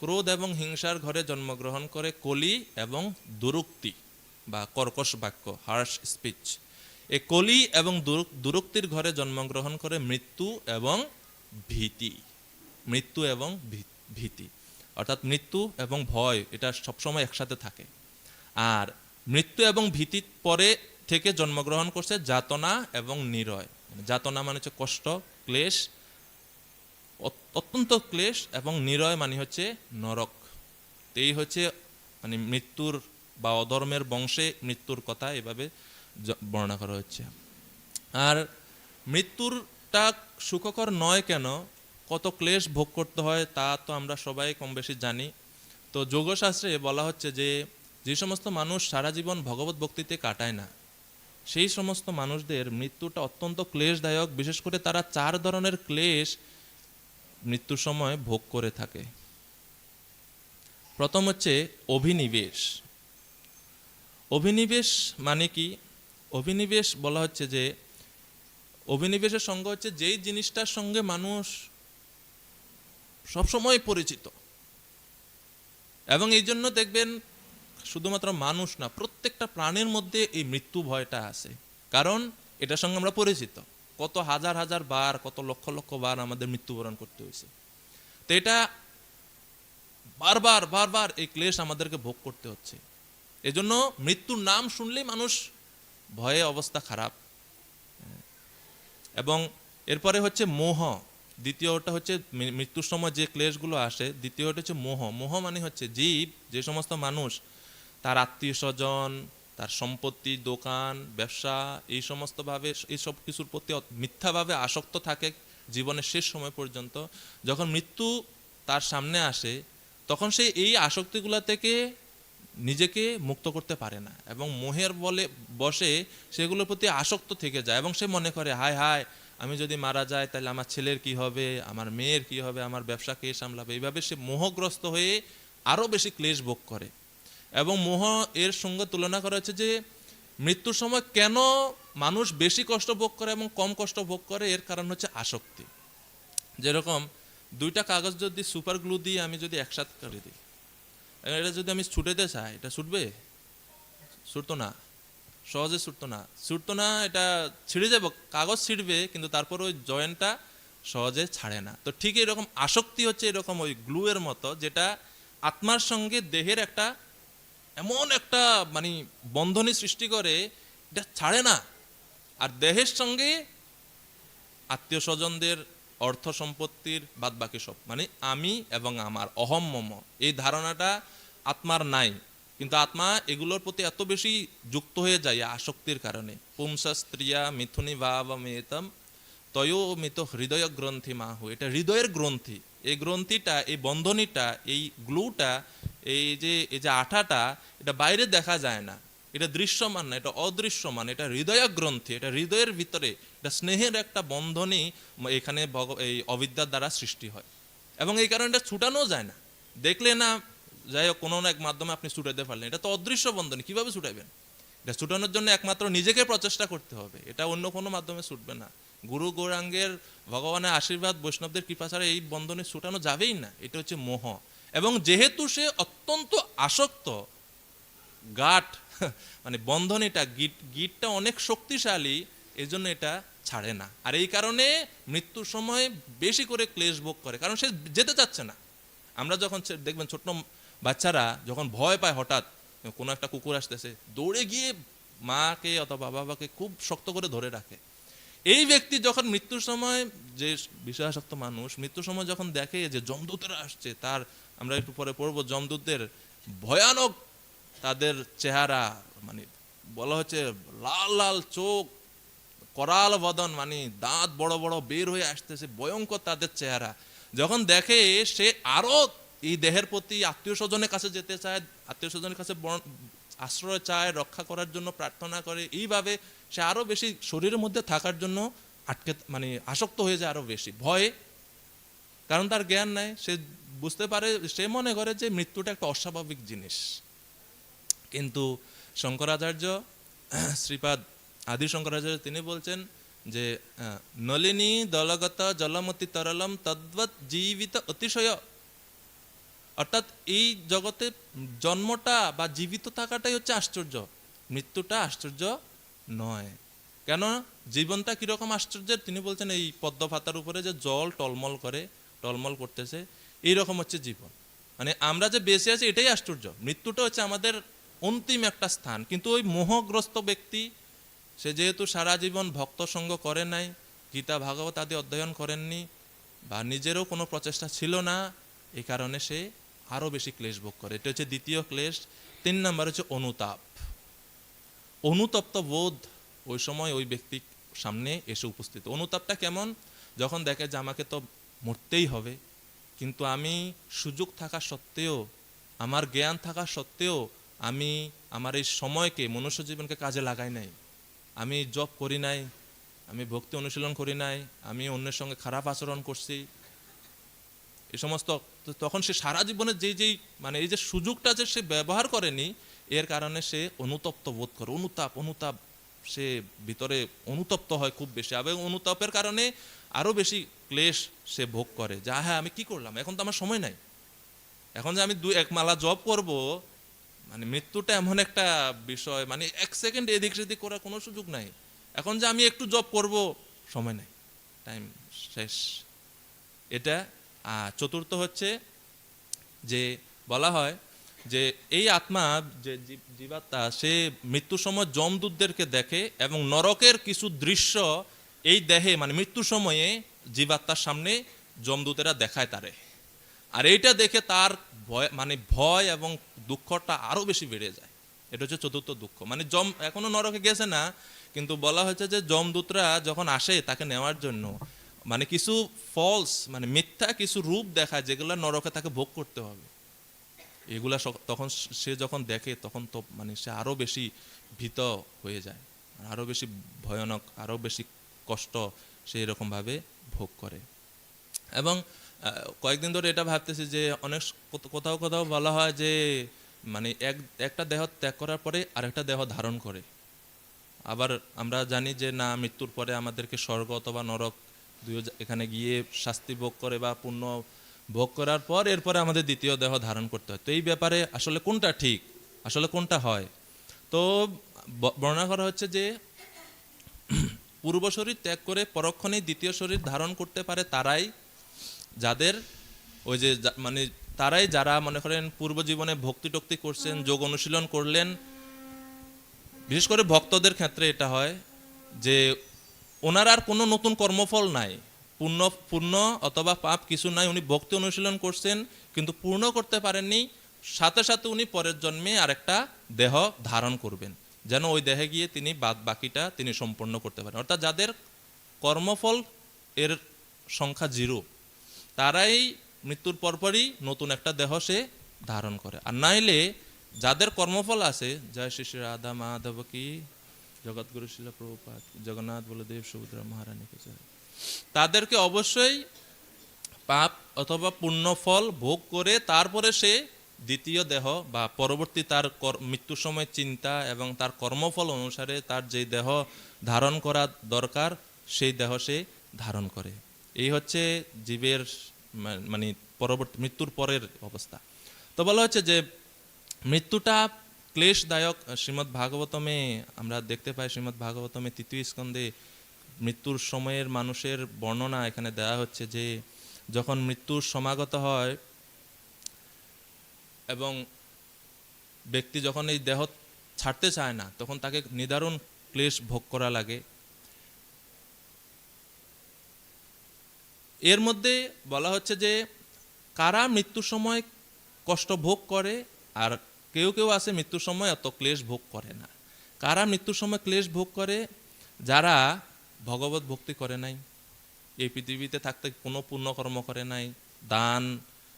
ক্রোধ এবং হিংসার ঘরে জন্মগ্রহণ করে কলি এবং দুরুক্তি বা কর্কশ বাক্য, হার্শ স্পিচ। এই কলি এবং দুরুক্তির ঘরে জন্মগ্রহণ করে মৃত্যু এবং ভীতি। মৃত্যু এবং ভীতি, অর্থাৎ মৃত্যু এবং ভয় এটা সবসময় একসাথে থাকে। আর মৃত্যু এবং ভীতির পরে থেকে জন্মগ্রহণ করছে যাতনা এবং নিরয়। যাতনা মানে হচ্ছে কষ্ট, ক্লেশ, অত্যন্ত ক্লেশ, এবং নিরয় মানে হচ্ছে নরক। তো এই হচ্ছে মানে মৃত্যুর বা অধর্মের বংশে মৃত্যুর কথা এভাবে বর্ণনা করা হচ্ছে। আর মৃত্যুরটা সুখকর নয় কেন, কত ক্লেশ ভোগ করতে হয় তা তো আমরা সবাই কম বেশি জানি। তো যোগশাস্ত্রে বলা হচ্ছে যে যে সমস্ত মানুষ সারা জীবন ভগবত ভক্তিতে কাটায় না, সেই সমস্ত মানুষদের মৃত্যুটা অত্যন্ত ক্লেশদায়ক। বিশেষ করে তারা 4 ধরনের ক্লেশ মৃত্যুর সময় ভোগ করে থাকে। প্রথম হচ্ছে অভিনিবেশ। অভিনিবেশ মানে কি? অভিনিবেশ বলা হচ্ছে যে অভিনিবেশের সঙ্গে হচ্ছে যেই জিনিসটার সঙ্গে মানুষ সবসময় পরিচিত, এবং এই জন্য দেখবেন শুধুমাত্র মানুষ না, প্রত্যেকটা প্রাণীর মধ্যে এই মৃত্যু ভয়টা আছে, কারণ এটার সঙ্গে আমরা পরিচিত। কত হাজার হাজার বার, কত লক্ষ লক্ষ বার আমাদের মৃত্যুবরণ করতে হয়েছে। তো এটা বারবার বারবার এই ক্লেশ আমাদেরকে ভোগ করতে হচ্ছে। এজন্য মৃত্যুর নাম শুনলেই মানুষ ভয়ে অবস্থা খারাপ। এবং এরপরে হচ্ছে মোহ। দ্বিতীয়টা হচ্ছে মৃত্যুর সময় যে ক্লেশগুলো আসে, দ্বিতীয়টা হচ্ছে মোহ। মোহ মানে হচ্ছে জীব, যে সমস্ত মানুষ তার আত্মীয় স্বজন, তার সম্পত্তি, দোকান, ব্যবসা, এই সমস্তভাবে এইসব কিছুর প্রতি মিথ্যাভাবে আসক্ত থাকে জীবনের শেষ সময় পর্যন্ত। যখন মৃত্যু তার সামনে আসে তখন সে এই আসক্তিগুলো থেকে নিজেকে মুক্ত করতে পারে না, এবং মোহের বলে বসে সেগুলোর প্রতি আসক্ত থেকে যায়, এবং সে মনে করে হায় হায় আমি যদি মারা যাই তাহলে আমার ছেলের কি হবে, আমার মেয়ের কি হবে, আমার ব্যবসা কে সামলাবে। এইভাবে সে মোহগ্রস্ত হয়ে আরও বেশি ক্লেশ ভোগ করে। এবং মোহ এর সঙ্গে তুলনা করা হচ্ছে যে মৃত্যুর সময় কেন মানুষ বেশি কষ্ট ভোগ করে এবং কম কষ্ট ভোগ করে, এর কারণ হচ্ছে আসক্তি। যেরকম 2টা কাগজ যদি সুপার গ্লু দিয়ে আমি যদি একসাথে করে দিই, এটা যদি আমি ছুটাতে চাই, এটা ছুটবে? ছুটতো না, সহজে ছুটতো না, এটা ছিঁড়ে যাবে, কাগজ ছিঁড়বে, কিন্তু তারপর ওই জয়েন্টটা সহজে ছাড়ে না। তো ঠিক এরকম আসক্তি হচ্ছে এরকম ওই গ্লুয়ের মতো, যেটা আত্মার সঙ্গে দেহের একটা এমন একটা মানে বন্ধনী সৃষ্টি করে, এটা ছাড়ে না। আর দেহের সঙ্গে আত্মীয় স্বজনদের, অর্থ সম্পত্তির বাদ বাকি সব, মানে আমি এবং আমার, অহম মম, এই ধারণাটা আত্মার নাই। কিন্তু আত্মা এগুলোর প্রতি এত বেশি যুক্ত হয়ে যায় আসক্তির কারণে। পুংসা স্ত্রিয়া মিথুনি ভাবমেতম তয়োমিত হৃদয় গ্রন্থি মাহু, এটা হৃদয়ের গ্রন্থি। এই গ্রন্থিটা, এই বন্ধনীটা, এই গ্লুটা, এই যে আঠাটা, এটা বাইরে দেখা যায় না, এটা দৃশ্যমান না, এটা অদৃশ্যমান, এটা হৃদয় গ্রন্থি, এটা হৃদয়ের ভিতরে, এটা স্নেহের একটা বন্ধনী এখানে এই অবিদ্যার দ্বারা সৃষ্টি হয়। এবং এই কারণে এটা ছুটানো যায় না, দেখলে না যাই হোক কোনো না এক মাধ্যমে আপনি ছুটাতে পারলেন, এটা তো অদৃশ্য বন্ধনী, কিভাবে ছুটাবেন? এটা ছুটানোর জন্য একমাত্র নিজেকে প্রচেষ্টা করতে হবে, এটা অন্য কোনো মাধ্যমে ছুটবে না। গুরু গৌরাঙ্গের, ভগবানের আশীর্বাদ, বৈষ্ণবদের কৃপা ছাড়া এই বন্ধনে ছুটানো যাবেই না। এটা হচ্ছে মোহ। এবং যেহেতু সে অত্যন্ত আসক্ত, গাঠ মানে বন্ধনীটা, গিটটা অনেক শক্তিশালী, এই জন্য এটা ছাড়ে না। আর এই কারণে মৃত্যুর সময় বেশি করে ক্লেশ ভোগ করে, কারণ সে যেতে চাচ্ছে না। আমরা যখন দেখবেন ছোট্ট বাচ্চারা যখন ভয় পায়, হঠাৎ কোনো একটা কুকুর আসতেছে, দৌড়ে গিয়ে মাকে অথবা বাবাকে খুব শক্ত করে ধরে রাখে। এই ব্যক্তি যখন মৃত্যুর সময়, যে বিষয়াসক্ত মানুষ মৃত্যুর সময় যখন দেখে যে যমদূতরা আসছে, তার আমরা একটু পরে পড়বো, যমদূতদের ভয়ানক তাদের চেহারা, মানে বলা হচ্ছে লাল লাল চোখ, করাল বদন, মানে দাঁত বড় বড় বের হয়ে আসতেছে, ভয়ঙ্কর তাদের চেহারা। যখন দেখে সে আরো এই দেহের প্রতি আত্মীয় স্বজনের কাছে যেতে চায়, আত্মীয় স্বজনের কাছে আশ্রয় চায়, রক্ষা করার জন্য প্রার্থনা করে, এইভাবে সে আরো বেশি শরীরের মধ্যে থাকার জন্য মানে আসক্ত হয়ে যায় আরো বেশি ভয়ে। কারণ তার জ্ঞান নাই, সে বুঝতে পারে, সে মনে করে যে মৃত্যুটা একটা অস্বাভাবিক জিনিস। কিন্তু শঙ্করাচার্য, শ্রীপাদ আদি শঙ্করাচার্য, তিনি বলছেন যে নলিনী দলগত জলমতি তরলম তদ্বৎ জীবিত অতিশয়, অর্থাৎ এই জগতে জন্মটা বা জীবিত থাকাটাই হচ্ছে আশ্চর্য, মৃত্যুটা আশ্চর্য নয়। কেন? জীবনটা কিরকম আশ্চর্যের, তিনি বলছেন এই পদ্ম পাতার উপরে যে জল টলমল করে, টলমল করতেছে। এইরকম হচ্ছে জীবন। মানে আমরা যে বেঁচে আছি এটাই আশ্চর্য। মৃত্যুটা হচ্ছে আমাদের অন্তিম একটা স্থান, কিন্তু ওই মোহগ্রস্ত ব্যক্তি, সে যেহেতু সারা জীবন ভক্ত সঙ্গ করে নাই, গীতা ভাগবত আদি অধ্যয়ন করেননি, বা নিজেরও কোনো প্রচেষ্টা ছিল না, এই কারণে সে আরও বেশি ক্লেশ ভোগ করে। এটা হচ্ছে দ্বিতীয় ক্লেশ। 3 নম্বর হচ্ছে অনুতাপ। অনুতপ্ত বোধ ওই সময় ওই ব্যক্তির সামনে এসে উপস্থিত। অনুতাপটা কেমন? যখন দেখে যে আমাকে তো মরতেই হবে, কিন্তু আমি সুযোগ থাকা সত্ত্বেও, আমার জ্ঞান থাকা সত্ত্বেও আমি আমার এই সময়কে, মনুষ্য জীবনকে কাজে লাগাই নাই। আমি জব করি নাই, আমি ভক্তি অনুশীলন করি নাই, আমি অন্যের সঙ্গে খারাপ আচরণ করছি, এই সমস্ত। তখন সে সারা জীবনে যেই মানে এই যে সুযোগটা যে সে ব্যবহার করেনি, এর কারণে সে অনুতপ্ত বোধ করে। অনুতাপ সে ভিতরে অনুতপ্ত হয় খুব বেশি, এবং অনুতাপের কারণে আরও বেশি ক্লেশ সে ভোগ করে। যা হ্যাঁ আমি কি করলাম, এখন তো আমার সময় নাই, এখন যে আমি 1 মালা জব করব, মানে মৃত্যুটা এমন একটা বিষয়, মানে 1 সেকেন্ড এদিক সেদিক করার কোনো সুযোগ নাই। এখন যে আমি একটু জব করব, সময় নাই, টাইম শেষ। এটা। চতুর্থ হচ্ছে যে বলা হয় যে এই আত্মা, যে জীবাত্মা, সে মৃত্যুর সময় যমদূতদেরকে দেখে, এবং নরকের কিছু দৃশ্য এই দেহে, মানে মৃত্যুর সময়ে জীবাত্মার সামনে যমদূতেরা দেখায় তারে। আর এইটা দেখে তার ভয় এবং দুঃখটা আরো বেশি বেড়ে যায়। এটা হচ্ছে চতুর্থ দুঃখ। মানে এখনো নরকে গেছে না, কিন্তু বলা হয়েছে যে যমদূতরা যখন আসে তাকে নেওয়ার জন্য, মানে কিছু ফলস, মানে মিথ্যা কিছু রূপ দেখায়, যেগুলো নরকে তাকে ভোগ করতে হবে। এগুলা তখন সে যখন দেখে, তখন তো মানে সে আরো বেশি ভীত হয়ে যায়, আরো বেশি ভয়ানক, আরো বেশি কষ্ট সে এরকম ভাবে ভোগ করে। এবং কয়েকদিন ধরে এটা ভাবতেছি যে অনেক কোথাও কোথাও বলা হয় যে মানে একটা দেহ ত্যাগ করার পরে আরেকটা দেহ ধারণ করে। আবার আমরা জানি যে না, মৃত্যুর পরে আমাদেরকে স্বর্গ অথবা নরক এখানে গিয়ে শাস্তি ভোগ করে বা পুণ্য ভোগ করার পর এরপরে আমাদের দ্বিতীয় দেহ ধারণ করতে হয়। তো এই ব্যাপারে আসলে কোনটা ঠিক, আসলে কোনটা হয়? তো বর্ণনা করা হচ্ছে যে পূর্ব শরীর ত্যাগ করে পরক্ষণেই দ্বিতীয় শরীর ধারণ করতে পারে তারাই, যাদের ওই যে মানে তারাই যারা মনে করেন পূর্ব জীবনে ভক্তি টক্তি করছেন, যোগ অনুশীলন করলেন। বিশেষ করে ভক্তদের ক্ষেত্রে এটা হয় যে ওনার আর কোনো নতুন কর্মফল নাই, পূর্ণ অথবা পাপ কিছু নাই, উনি ভক্তি অনুশীলন করছেন কিন্তু পূর্ণ করতে পারেননি, সাথে সাথে উনি পরের জন্মে আরেকটা দেহ ধারণ করবেন, যেন ওই দেহে গিয়ে তিনি বাকিটা তিনি সম্পন্ন করতে পারেন। অর্থাৎ যাদের কর্মফল এর সংখ্যা 0, তারাই মৃত্যুর পরপরই নতুন একটা দেহ সে ধারণ করে। আর নাইলে যাদের কর্মফল আছে, জয় শ্রী শ্রী রাধা মাধব কি, জগৎগুরু শিলা প্রভুপাদ, জগন্নাথ বলদেব সুভদ্রা মহারানীকে জয়, তাদেরকে অবশ্যই পাপ অথবা পুণ্যফল ভোগ করে তারপরে সে দ্বিতীয় দেহ বা পরবর্তী তার মৃত্যুর সময় চিন্তা এবং তার কর্মফল অনুসারে তার যে দেহ ধারণ করা দরকার সেই দেহ সে ধারণ করে। এই হচ্ছে জীবের মানে পরবর্তী মৃত্যুর পরের অবস্থা। তো বলা হচ্ছে যে মৃত্যুটা ক্লেশদায়ক। শ্রীমদ্ ভাগবতমে আমরা দেখতে পাই, শ্রীমদ্ ভাগবতমে 3য় স্কন্ধে মৃত্যুর সময়ের মানুষের বর্ণনা এখানে দেওয়া হচ্ছে যে যখন মৃত্যুর সমাগত হয় এবং ব্যক্তি যখন এই দেহ ছাড়তে চায় না, তখন তাকে নিদারুণ ক্লেশ ভোগ করা লাগে। এর মধ্যে বলা হচ্ছে যে কারা মৃত্যুর সময় কষ্ট ভোগ করে, আর কেউ কেউ আছে মৃত্যুর সময় এত ক্লেশ ভোগ করে না। কারা মৃত্যুর সময় ক্লেশ ভোগ করে? যারা ভগবত ভক্তি করে নাই, এই পৃথিবীতে থাকতে কোনো পুণ্যকর্ম করে নাই, দান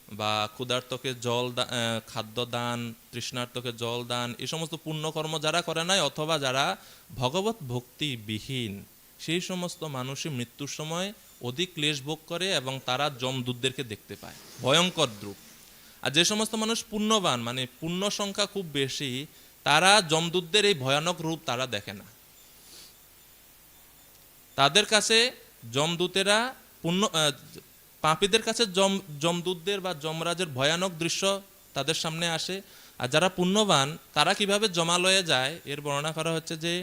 বা ক্ষুধার্তকে জল, খাদ্য দান, তৃষ্ণার্তকে জল দান, এই সমস্ত পুণ্যকর্ম যারা করে নাই, অথবা যারা ভগবত ভক্তি বিহীন, সেই সমস্ত মানুষই মৃত্যুর সময় অধিক ক্লেশ ভোগ করে এবং তারা যমদূতদেরকে দেখতে পায়, ভয়ঙ্কর রূপ। আর যে সমস্ত মানুষ পুণ্যবান, মানে পুণ্য সংখ্যা খুব বেশি, তারা যমদূতদের এই ভয়ানক রূপ তারা দেখে না। তাদের কাছে যমদূতেরা পাপীদের কাছে যমদূতদের বা যমরাজের ভয়ানক দৃশ্য তাদের সামনে আসে। আর যারা পুণ্যবান তারা কিভাবে জমালয়ে যায় এর বর্ণনা করা হচ্ছে যে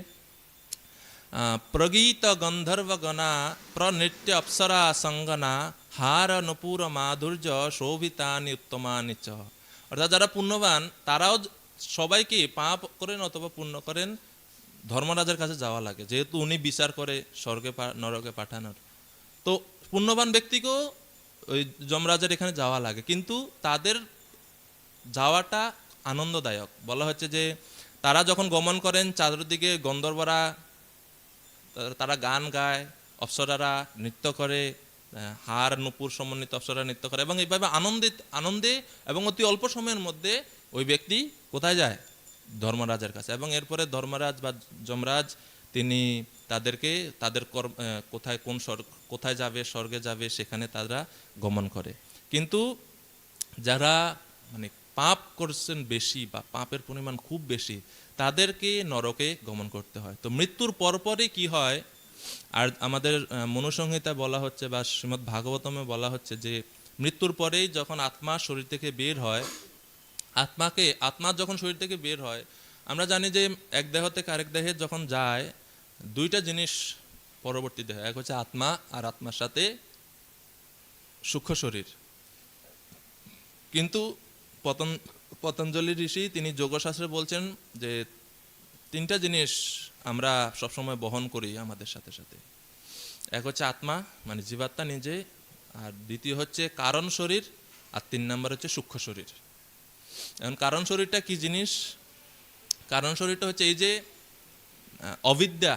প্রগীত গন্ধর্বগণা প্রনৃত্য অপ্সরা সঙ্গনা হার নপুর মাধুর্য শোভিতানি উত্তমানি চ। অর্থাৎ যারা পুণ্যবান তারাও সবাইকে পাপ করেন অথবা পুণ্য করেন ধর্মরাজের কাছে যাওয়া লাগে, যেহেতু উনি বিচার করে স্বর্গে নরকে পাঠানোর। তো পুণ্যবান ব্যক্তিকেও ওই যমরাজের এখানে যাওয়া লাগে, কিন্তু তাদের যাওয়াটা আনন্দদায়ক। বলা হচ্ছে যে তারা যখন গমন করেন চারদিকে গন্ধর্বরা তারা গান গায়, অপ্সরারা নৃত্য করে, হার নূপুর সমন্বিত অপ্সরা নৃত্য করে, এবং এইভাবে আনন্দে এবং অতি অল্প সময়ের মধ্যে ওই ব্যক্তি কোথায় যায়? ধর্মরাজের কাছে। এবং এরপরে ধর্মরাজ বা যমরাজ তিনি তাদেরকে তাদের কোথায় কোথায় যাবে, স্বর্গে যাবে, সেখানে তারা গমন করে। কিন্তু যারা মানে পাপ করছেন বেশি বা পাপের পরিমাণ খুব বেশি, তাদেরকে নরকে গমন করতে হয়। তো মৃত্যুর পরপরই কি হয়, আর আমাদের মনুসংহিতা বলা হচ্ছে বা শ্রীমদ্ ভাগবতমে বলা হচ্ছে যে মৃত্যুর পরেই যখন আত্মা শরীর থেকে বের হয়, আত্মা যখন শরীর থেকে বের হয়, আমরা জানি যে এক দেহ থেকে আরেক দেহে যখন যায় দুইটা জিনিস পরবর্তী দেহ, এক হচ্ছে আত্মা আর আত্মার সাথে সূক্ষ্ম শরীর। কিন্তু পতঞ্জলি ঋষি তিনি যোগশাস্ত্রে বলছেন যে তিনটা জিনিস আমরা সবসময় বহন করি আমাদের সাথে সাথে। এক হচ্ছে আত্মা মানে জীবাত্মা নিজে, আর দ্বিতীয় হচ্ছে কারণ শরীর, আর 3 নম্বর হচ্ছে সূক্ষ্ম শরীর। এখন কারণ শরীরটা কি জিনিস? কারণ শরীরটা হচ্ছে এই যে অবিদ্যা,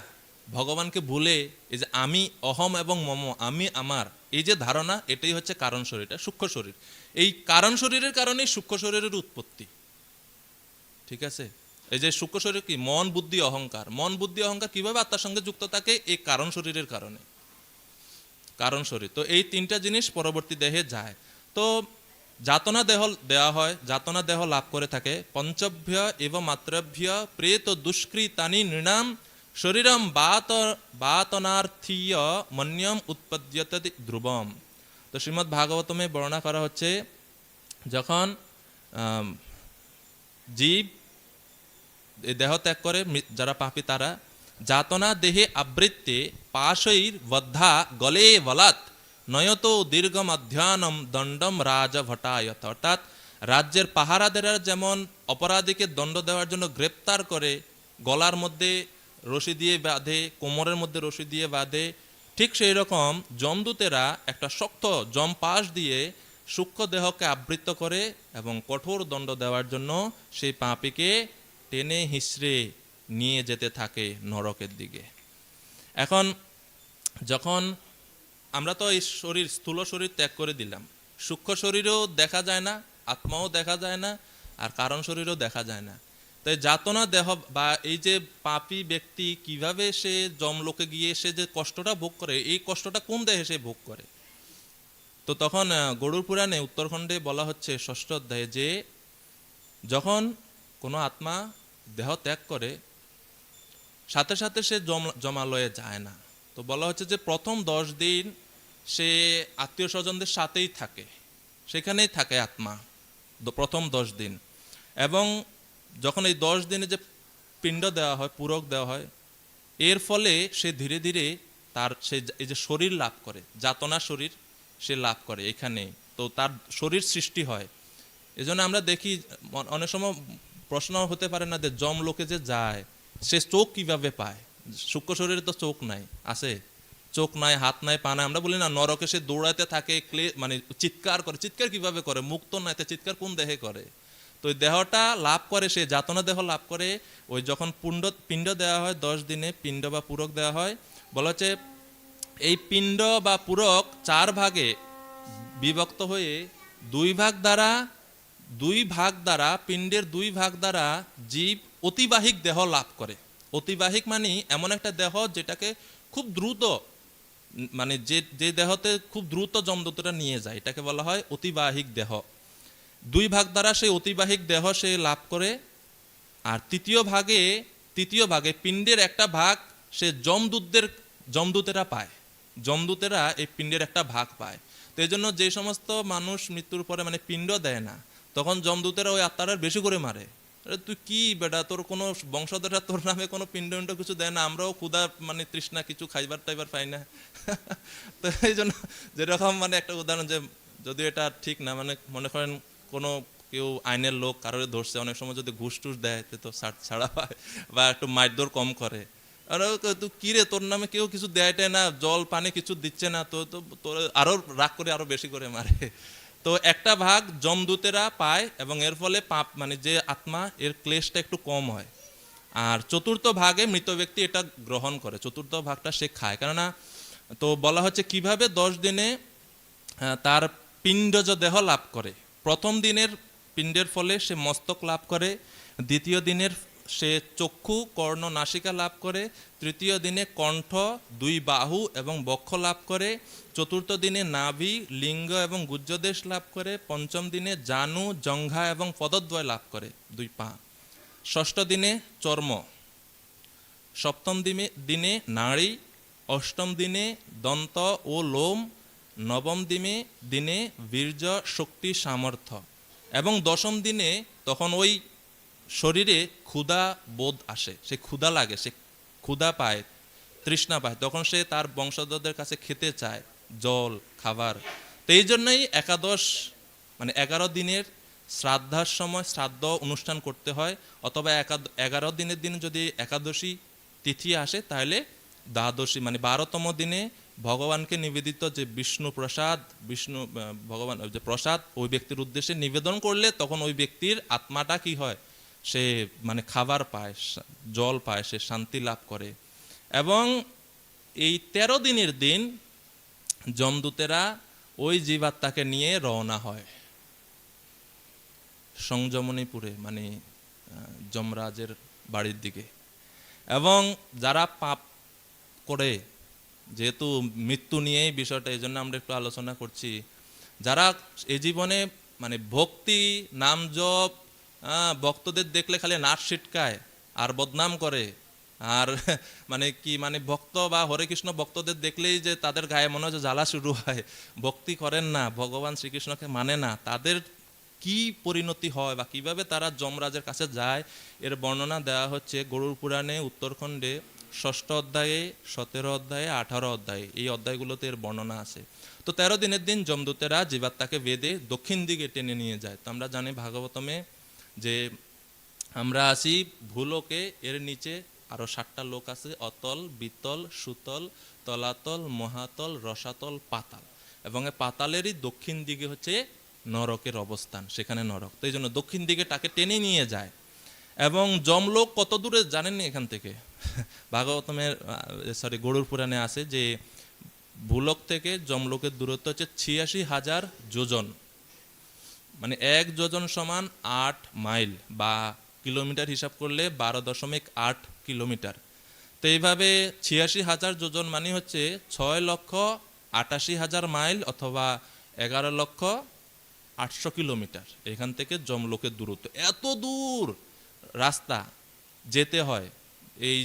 ভগবানকে ভুলে এই যে আমি, অহম এবং মম, আমি আমার, এই যে ধারণা, এটাই হচ্ছে কারণ শরীরটা, সূক্ষ্ম শরীর। এই কারণ শরীরের কারণেই সূক্ষ্ম শরীরের উৎপত্তি। ঠিক আছে? এই যে সূক্ষ্ম শরীর কি? মন, বুদ্ধি, অহংকার। মন, বুদ্ধি, অহংকার কিভাবে আত্মার সঙ্গে যুক্ত থাকে? এই কারণ শরীরের কারণে, কারণ শরীর। তো এই তিনটা জিনিস পরবর্তী দেহে যায়। তো যাতনা দেহ দেওয়া হয়, যাতনা দেহ লাভ করে থাকে। পঞ্চভ্য এব মাত্রভ্য প্রেত দুষ্কৃতানি নৃণাম শরীরম বাতনার্থীয় মন্যম উৎপদ্যতে ধ্রুবম। তো শ্রীমদ্ ভাগবতমে বর্ণনা করা হচ্ছে যখন জীব দেহ ত্যাগ করে, যারা পাপী তারা যাতনা দেহে আবৃত্তে পাশৈর বদ্ধা গলে বলাৎ নয়ত দীর্ঘম অধ্যানম দণ্ডম রাজভটায়ত। অর্থাৎ রাজ্যের পাহারাদেরা যেমন অপরাধীকে দণ্ড দেওয়ার জন্য গ্রেপ্তার করে গলার মধ্যে রশি দিয়ে বাঁধে, কোমরের মধ্যে রশি দিয়ে বাঁধে, ঠিক সেই রকম যমদূতেরা একটা শক্ত যমপাশ দিয়ে সূক্ষ্ম দেহকে আবৃত করে এবং কঠোর দণ্ড দেওয়ার জন্য সেই পাপীকে টেনে হিঁচড়ে নিয়ে যেতে থাকে নরকের দিকে। এখন যখন আমরা তো এই শরীর, স্থূল শরীর ত্যাগ করে দিলাম, সূক্ষ্ম শরীরও দেখা যায় না, আত্মাও দেখা যায় না, আর কারণ শরীরও দেখা যায় না। তাই যাতনা দেহ বা এই যে পাপী ব্যক্তি কিভাবে সে যমলোকে গিয়ে সে যে কষ্টটা ভোগ করে, এই কষ্টটা কোন দেহে সে ভোগ করে? তো তখন গরুড় পুরাণে উত্তরখণ্ডে বলা হচ্ছে 6ষ্ঠ অধ্যায়ে যে যখন কোনো আত্মা দেহ ত্যাগ করে সাথে সাথে সে যমালয়ে যায় না। তো বলা হচ্ছে যে প্রথম 10 দিন সে আত্মীয় স্বজনদের সাথেই থাকে, সেখানেই থাকে আত্মা প্রথম 10 দিন। এবং যখন এই 10 দিনে যে পিণ্ড দেওয়া হয়, পূরক দেওয়া হয়, এর ফলে সে ধীরে ধীরে তার সে এই যে শরীর লাভ করে, যাতনা শরীর সে লাভ করে এখানে। তো তার শরীর সৃষ্টি হয়। এজন্য আমরা দেখি অনেক সময় প্রশ্ন হতে পারে না যে যম লোকে যে যায় সে চোখ কিভাবে পায়? সূক্ষ্ম শরীরে তো চোখ নাই, আছে? চোখ নাই, হাত নাই, পা নাই। আমরা বলি না নরকে সে দৌড়াতে থাকে, মানে চিৎকার করে। চিৎকার কিভাবে করে? মুখ তো নাই, চিৎকার কোন দেহে করে? তো ওই দেহটা লাভ করে, সে যাতনা দেহ লাভ করে ওই যখন পিণ্ড দেওয়া হয় 10 দিনে, পিণ্ড বা পূরক দেওয়া হয়। বলা হচ্ছে এই পিণ্ড বা পূরক 4 ভাগে বিভক্ত হয়ে 2 ভাগ দ্বারা পিণ্ডের 2 ভাগ দ্বারা জীব অতিবাহিক দেহ লাভ করে। অতিবাহিক মানে এমন একটা দেহ যেটাকে খুব দ্রুত, মানে যে দেহতে খুব দ্রুত যমদূতরা নিয়ে যায়, এটাকে বলা হয় অতিবাহিক দেহ। 2 ভাগ দ্বারা সেই অতিবাহিক দেহ সে লাভ করে। আর তৃতীয় ভাগে পিণ্ডের একটা ভাগ সে যমদূতেরা পায়। যমদূতেরা এই পিণ্ডের একটা ভাগ পায়। তো এই জন্য যে সমস্ত মানুষ মৃত্যুর পরে মানে পিণ্ড দেয় না, তখন যমদূতেরা ওই আত্মারা বেশি করে মারে। তুই কি বেটা, তোর কোনো বংশধররা তোর নামে কোনো পিণ্ড কিছু দেয় না, আমরাও ক্ষুধা মানে তৃষ্ণা কিছু খাইবার টাইবার পাই না। তো এই জন্য যেরকম মানে একটা উদাহরণ, যে যদিও এটা ঠিক না, মানে মনে করেন কোনো কেউ আইনের লোক কারোর ধরছে, অনেক সময় যদি ঘুষ টুস দেয় তো ছাড়া পায় বা একটু মারধর কম করে। আর তুই কি রে, তোর নামে কেউ কিছু দেয় না, জল পানি কিছু দিচ্ছে না, তো তোর আরো রাগ করে আরো বেশি করে মারে। তো একটা ভাগ যমদূতেরা পায় এবং এর ফলে পাপ মানে যে আত্মা এর ক্লেশটা একটু কম হয়। আর চতুর্থ ভাগে মৃত ব্যক্তি এটা গ্রহণ করে, চতুর্থ ভাগটা সে খায়। কেননা তো বলা হচ্ছে কিভাবে 10 দিনে তার পিণ্ডজ দেহ লাভ করে। প্রথম দিনের পিণ্ডের ফলে সে মস্তক লাভ করে, দ্বিতীয় দিনের সে চক্ষু কর্ণ নাসিকা লাভ করে, তৃতীয় দিনে কণ্ঠ 2 বাহু এবং বক্ষ লাভ করে, চতুর্থ দিনে নাভি লিঙ্গ এবং গুহ্যদেশ লাভ করে, পঞ্চম দিনে জানু জঙ্ঘা এবং পদদ্বয় লাভ করে 2 পা, ষষ্ঠ দিনে চর্ম, সপ্তম দিনে নাড়ি, অষ্টম দিনে দন্ত ও লোম, নবম দিনে বীর্য শক্তি সামর্থ্য এবং দশম দিনে তখন ওই শরীরে ক্ষুধা বোধ আসে, সে ক্ষুধা লাগে, সে ক্ষুধা পায়, তৃষ্ণা পায়, তখন সে তার বংশধরদের কাছে খেতে চায় জল খাবার। তো এই জন্যই একাদশ মানে 11 দিনের শ্রাদ্ধার সময় শ্রাদ্ধ অনুষ্ঠান করতে হয়, অথবা 11 দিনের দিন যদি একাদশী তিথি আসে তাহলে দ্বাদশী মানে 12তম দিনে ভগবানকে নিবেদিত যে বিষ্ণু ভগবান যে প্রসাদ ওই ব্যক্তির উদ্দেশ্যে নিবেদন করলে তখন ওই ব্যক্তির আত্মাটা কি হয়, সে মানে খাবার পায়, জল পায়, সে শান্তি লাভ করে। এবং এই 13 দিনের দিন যমদূতেরা ওই জীবাত্মাকে নিয়ে রওনা হয় সংযমনীপুরে মানে যমরাজের বাড়ির দিকে। এবং যারা পাপ করে, যেহেতু মৃত্যু নিয়েই বিষয়টা, এই জন্য আমরা একটু আলোচনা করছি, যারা এই জীবনে মানে ভক্তি নাম জপ, ভক্তদের দেখলে খালি নাচ ছিটকায় আর বদনাম করে, আর মানে কি মানে ভক্ত বা হরে কৃষ্ণ ভক্তদের দেখলেই যে তাদের গায়ে মনে হয় যে জ্বালা শুরু হয়, ভক্তি করেন না, ভগবান শ্রীকৃষ্ণকে মানে না, তাদের কি পরিণতি হয় বা কিভাবে তারা যমরাজের কাছে যায় এর বর্ণনা দেওয়া হচ্ছে গরুড় পুরাণে উত্তরখণ্ডে 6ষ্ঠ অধ্যায়ে, 17 অধ্যায়ে, 18 অধ্যায়ে, এই অধ্যায়গুলোতে এর বর্ণনা আছে। তো 13 দিনের দিন যমদূতেরা জীবাত্মাকে বেঁধে দক্ষিণ দিকে টেনে নিয়ে যায়। তো আমরা জানি ভাগবতমে যে আমরা আছি ভূলোকে, এর নিচে আরো 7টা লোক আছে, অতল, বিতল, সুতল, তলাতল, মহাতল, রসাতল, পাতাল, এবং এই পাতালেরই দক্ষিণ দিকে হচ্ছে নরকের অবস্থান, সেখানে নরক। তো এই জন্য দক্ষিণ দিকে তাকে টেনে নিয়ে যায়। এবং যমলোক কত দূরে জানেননি এখান থেকে? ভাগবতমের গরুড় পুরাণে আছে যে ভূলোক থেকে যমলোকের দূরত্ব হচ্ছে 86,000 যোজন, মানে 1 যোজন সমান 8 মাইল বা কিলোমিটার হিসাব করলে 12.8 কিলোমিটার। তো এইভাবে 86,000 যোজন মানে হচ্ছে 6,88,000 মাইল অথবা 11,800,000 কিলোমিটার এখান থেকে যমলোকের দূরত্ব। এত দূর রাস্তা যেতে হয়, এই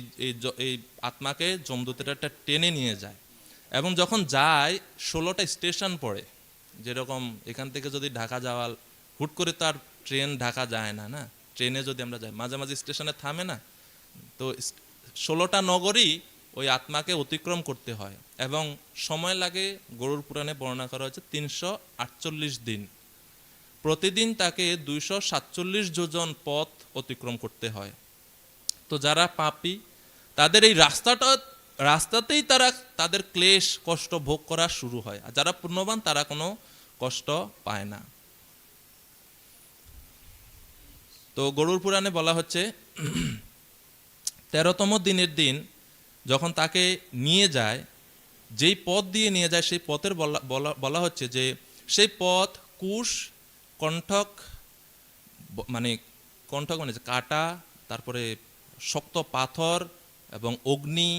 এই আত্মাকে যমদূতেরা টেনে নিয়ে যায়। এবং যখন যায় 16টা স্টেশন পড়ে, যেরকম এখান থেকে যদি ঢাকা যাওয়া হুট করে তো আর ট্রেন ঢাকা যায় না, না ট্রেনে যদি আমরা যাই মাঝে মাঝে স্টেশনে থামে না, তো 16টা নগরই ওই আত্মাকে অতিক্রম করতে হয়। এবং সময় লাগে, গরুড় পুরাণে বর্ণনা করা হয়েছে 348 দিন। প্রতিদিন তাকে 247 যোজন পথ অতিক্রম করতে হয়। তো যারা পাপী তাদের এই রাস্তাতেই তারা তাদের ক্লেশ কষ্ট ভোগ করা শুরু হয়, আর যারা পুণ্যবান তারা কোনো কষ্ট পায় না। তো গরুড় পুরাণে বলা হচ্ছে 13তম দিনের দিন যখন তাকে নিয়ে যায়, যেই পথ দিয়ে নিয়ে যায় সেই পথের বলা হচ্ছে যে সেই পথ কুশ, কণ্ঠক মানে কাটা, তারপরে শক্ত পাথর এবং অগ্নি,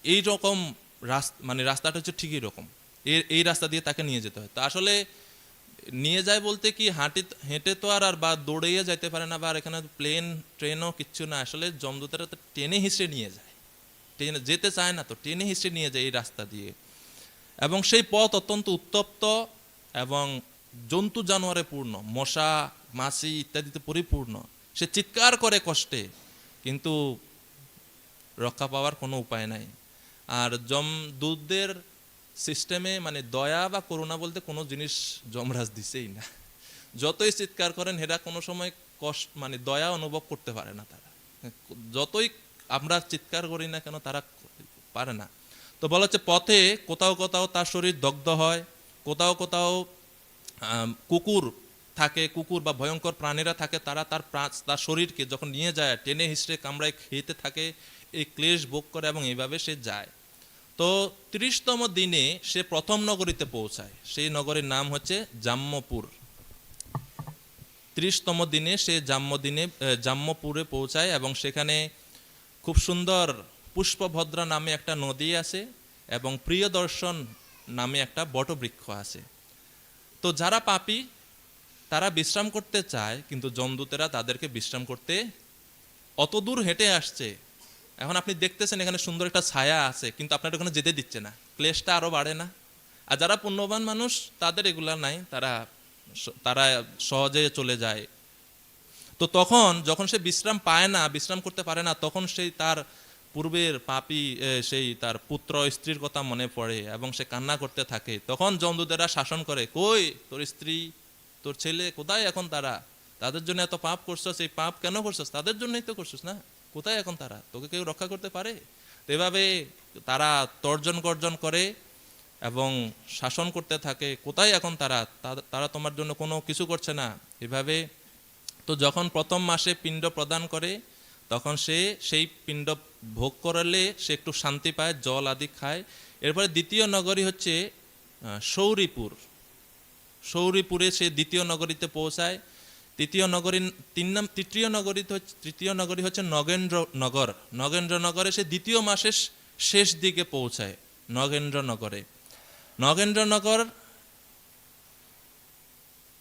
এই রকম মানে রাস্তাটা হচ্ছে ঠিক এরকম, এই রাস্তা দিয়ে তাকে নিয়ে যেতে হয়। তো আসলে নিয়ে যায় বলতে কি হেঁটে তো আর বা দৌড়িয়ে যাইতে পারে না, বা এখানে প্লেন ট্রেনও কিচ্ছু না, আসলে যমদূতেরা তো টেনে হিঁচড়ে নিয়ে যায়, টেনে যেতে চায় না তো টেনে হিঁচড়ে নিয়ে যায় এই রাস্তা দিয়ে। এবং সেই পথ অত্যন্ত উত্তপ্ত এবং জন্তু জানোয়ারে পূর্ণ, মশা মাছি ইত্যাদিতে পরিপূর্ণ। সে চিৎকার করে কষ্টে, কিন্তু রক্ষা পাওয়ার কোনো উপায় নাই। আর যমদূতদের সিস্টেমে মানে দয়া বা করুণা বলতে কোনো জিনিস যমরাজ দিছেই না। যতই চিৎকার করেন এরা কোনো সময় কষ্ট মানে দয়া অনুভব করতে পারে না তারা, যতই আমরা চিৎকার করি না কেন তারা পারে না। তো বলা হচ্ছে পথে কোথাও কোথাও তার শরীর দগ্ধ হয়, কোথাও কোথাও কুকুর থাকে, কুকুর বা ভয়ঙ্কর প্রাণীরা থাকে, তারা তার শরীরকে যখন নিয়ে যায় টেনে হিসড়ে কামড়ায় খেতে থাকে, এই ক্লেশ ভোগ করে এবং এইভাবে সে যায়। তো ৩০তম দিনে সে প্রথম নগরীতে পৌঁছায়, সেই নগরীর নাম হচ্ছে জাম্মপুর। ৩০তম দিনে সে জাম্মপুরে পৌঁছায় এবং সেখানে খুব সুন্দর পুষ্পভদ্রা নামে একটা নদী আছে এবং প্রিয়দর্শন নামে একটা বটবৃক্ষ আছে। তো যারা পাপী তারা বিশ্রাম করতে চায়, কিন্তু যমদূতেরা তাদেরকে বিশ্রাম করতে অত দূর হেঁটে আসছে। এখন আপনি দেখতেছেন এখানে সুন্দর একটা ছায়া আছে, কিন্তু আপনার ওখানে যেতে দিচ্ছে না, ক্লেশটা আরো বাড়ে না? আর যারা পুণ্যবান মানুষ তাদের এগুলা নাই, তারা সহজে চলে যায়। তো তখন যখন সে বিশ্রাম পায় না, বিশ্রাম করতে পারে না, তখন সেই তার পূর্বের পাপী সেই তার পুত্র স্ত্রীর কথা মনে পড়ে এবং সে কান্না করতে থাকে। তখন যমদূতেরা শাসন করে, কই তোর স্ত্রী, তোর ছেলে কোথায় এখন তারা? তাদের জন্য এত পাপ করছস, এই পাপ কেন করছস? তাদের জন্যই তো করছস না, কোথায় এখন তারা? তোকে কেউ রক্ষা করতে পারে? এভাবে তারা তর্জন গর্জন করে এবং শাসন করতে থাকে, কোথায় এখন তারা? তারা তোমার জন্য কোনো কিছু করছে না, এভাবে। তো যখন প্রথম মাসে পিণ্ড প্রদান করে তখন সে সেই পিণ্ড ভোগ করলে সে একটু শান্তি পায়, জল আদি খায়। এরপরে দ্বিতীয় নগরী হচ্ছে সৌরিপুর। সৌরিপুরে সে দ্বিতীয় নগরীতে পৌঁছায়। তৃতীয় নগরী হচ্ছে নগেন্দ্রনগর। নগেন্দ্রনগরে সে দ্বিতীয় মাসের শেষ দিকে পৌঁছায়। নগেন্দ্রনগর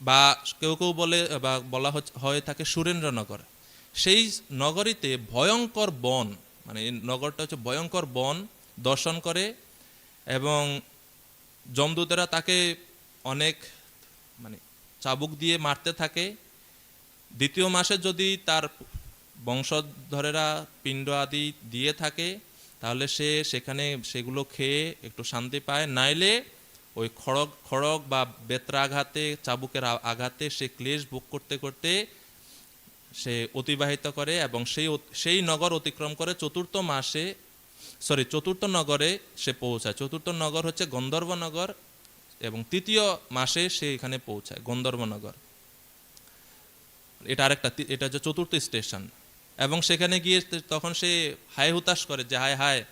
বা কেউ কেউ বলা হয়ে থাকে সুরেন্দ্রনগর। সেই নগরীতে ভয়ঙ্কর বন, মানে এই নগরটা হচ্ছে ভয়ঙ্কর বন দর্শন করে এবং যমদূতেরা তাকে অনেক মানে চাবুক দিয়ে মারতে থাকে। দ্বিতীয় মাসে যদি তার বংশধরেরা পিণ্ড আদি দিয়ে থাকে তাহলে সে সেখানে সেগুলো খেয়ে একটু শান্তি পায়, নাইলে ওই খড়গ বা বেত্রাঘাতে, চাবুকের আঘাতে সে ক্লেশ ভোগ করতে করতে সে অতিবাহিত করে এবং সেই নগর অতিক্রম করে চতুর্থ নগরে সে পৌঁছায়। চতুর্থ নগর হচ্ছে গন্ধর্বনগর এবং তৃতীয় মাসে সে এখানে পৌঁছায় গন্ধর্বনগর। এটা হচ্ছে চতুর্থ স্টেশন। এবং সেখানে গিয়ে তখন সে হায় হুতাশ করে যে হায় হায়,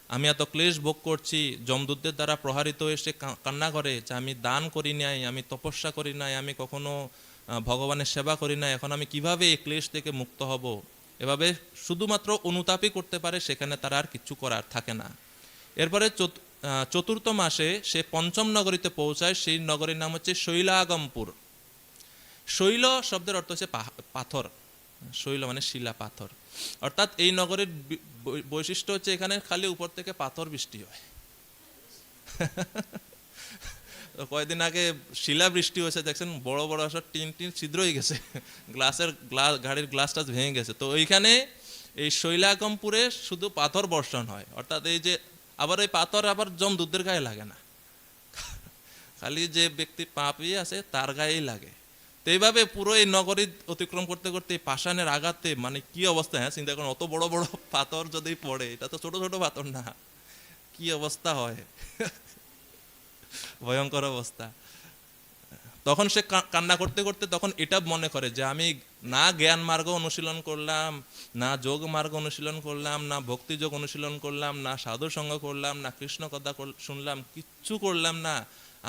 আমি এত ক্লেশ ভোগ করছি, যমদূতদের দ্বারা প্রহারিত হয়ে সে কান্না করে যে আমি দান করি নাই, আমি তপস্যা করি নাই, আমি কখনো ভগবানের সেবা করি নাই, এখন আমি কিভাবে এই ক্লেশ থেকে মুক্ত হব? এভাবে শুধুমাত্র অনুতাপই করতে পারে, সেখানে তার আর কিছু করার থাকে না। এরপরে চতুর্থ মাসে সে পঞ্চম নগরীতে পৌঁছায়। সেই নগরীর নাম হচ্ছে শৈলাগমপুর। শৈল শব্দের অর্থ হচ্ছে পাথর, শৈল মানে শিলা, পাথর। অর্থাৎ এই নগরের বৈশিষ্ট্য হচ্ছে এখানে খালি উপর থেকে পাথর বৃষ্টি হয়। কয়েকদিন আগে শিলা বৃষ্টি হয়েছে, দেখছেন বড় বড় সব টিন ছিদ্র হয়ে গেছে, গাড়ির গ্লাসটা ভেঙে গেছে। তো এইখানে এই শৈলাগমপুরে শুধু পাথর বর্ষণ হয়। অর্থাৎ এই যে আবার এই পাথর আবার যমদূতদের গায়ে লাগে না, খালি যে ব্যক্তি পাপী আছে তার গায়েই লাগে। তো এইভাবে পুরো এই নগরী অতিক্রম করতে করতে পাষাণের আঘাতে মানে কি অবস্থা, হ্যাঁ চিন্তা করুন, অত বড় বড় পাথর যদি পড়ে, এটা তো ছোট ছোট পাথর না, কি অবস্থা হয়, ভয়ঙ্কর অবস্থা। তখন সে কান্না করতে করতে তখন এটা মনে করে যে আমি না জ্ঞান মার্গ অনুশীলন করলাম, না যোগ মার্গ অনুশীলন করলাম, না ভক্তি যোগ অনুশীলন করলাম, না সাধু সঙ্গ করলাম, না কৃষ্ণ কথা শুনলাম, কিচ্ছু করলাম না,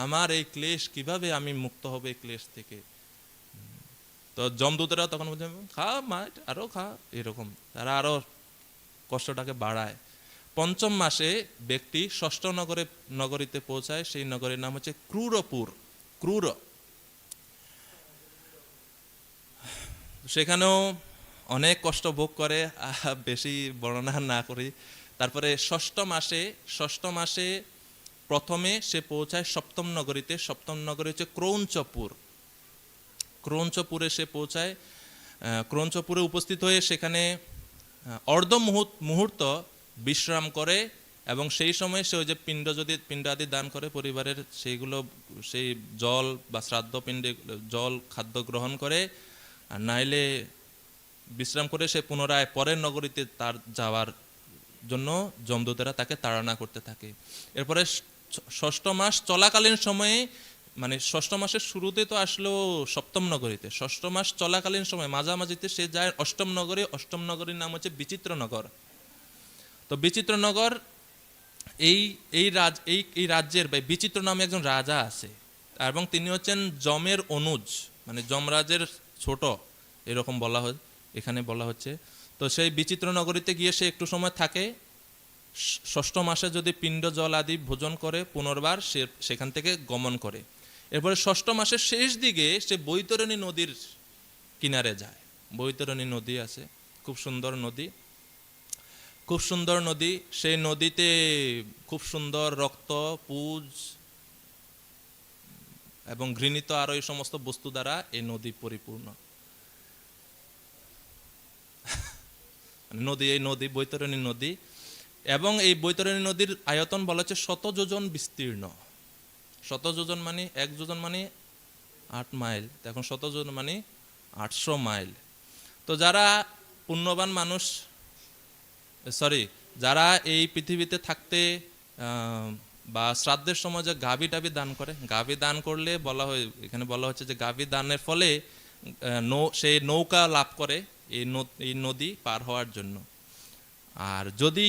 আমার এই ক্লেশ কিভাবে আমি মুক্ত হবে এই ক্লেশ থেকে? তো যমদূতেরা তখন বলছে খা মা, আরো খা, এরকম তারা আরো কষ্টটাকে বাড়ায়। পঞ্চম মাসে ব্যক্তি ষষ্ঠ নগরীতে পৌঁছায়। সেই নগরীর নাম হচ্ছে ক্রূরপুর। ক্রূর, সেখানেও অনেক কষ্ট ভোগ করে, বেশি বর্ণনা না করি। তারপরে ষষ্ঠ মাসে প্রথমে সে পৌঁছায় সপ্তম নগরীতে। সপ্তম নগরী হচ্ছে ক্রৌঞ্চপুর। ক্রৌঞ্চপুরে সে পৌঁছায়। ক্রৌঞ্চপুরে উপস্থিত হয়ে সেখানে মুহূর্ত বিশ্রাম করে, এবং সেই সময় সে ওই যে পিণ্ড আদি দান করে পরিবারের, সেইগুলো সেই জল বা শ্রাদ্ধ পিণ্ডে জল খাদ্য গ্রহণ করে, আর নাইলে বিশ্রাম করে সে পুনরায় পরের নগরীতে তার যাওয়ার জন্য যমদূতেরা তাকে তাড়না করতে থাকে। এরপরে ষষ্ঠ মাস চলাকালীন সময়ে, মানে ষষ্ঠ মাসের শুরুতে তো আসলো সপ্তম নগরীতে, ষষ্ঠ মাস চলাকালীন সময় মাঝামাঝিতে সে যায় অষ্টম নগরে। অষ্টম নগরীর নাম হচ্ছে বিচিত্রনগর। তো বিচিত্রনগর এই রাজ্যের বিচিত্র নামে একজন রাজা আছে, এবং তিনি হচ্ছেন যমের অনুজ, মানে যমরাজের ছোট, এরকম বলা হয় এখানে বলা হচ্ছে। তো সেই বিচিত্র নগরীতে গিয়ে সে একটু সময় থাকে। ষষ্ঠ মাসে যদি পিণ্ড জল আদি ভোজন করে পুনর্বার সে সেখান থেকে গমন করে। এরপরে ষষ্ঠ মাসের শেষ দিকে সে বৈতরণী নদীর কিনারে যায়। বৈতরণী নদী আছে, খুব সুন্দর নদী, খুব সুন্দর নদী। সেই নদীতে খুব সুন্দর রক্ত, পুজ এবং ঘৃণিত আরো এই সমস্ত বস্তু দ্বারা এই নদী পরিপূর্ণ। এই নদী বৈতরণী নদী, এবং এই বৈতরণী নদীর আয়তন বলা হচ্ছে 100 যোজন বিস্তীর্ণ। 100 যোজন মানে 1 যোজন মানে 8 মাইল, এখন 100 যোজন মানে 800 মাইল। তো যারা পুণ্যবান মানুষ, যারা এই পৃথিবীতে থাকতে বা শ্রাদ্ধের সময় যে গাভী টাভি দান করে, গাভী দান করলে বলা হয়, এখানে বলা হচ্ছে যে গাভী দানের ফলে সে নৌকা লাভ করে এই নদী পার হওয়ার জন্য। আর যদি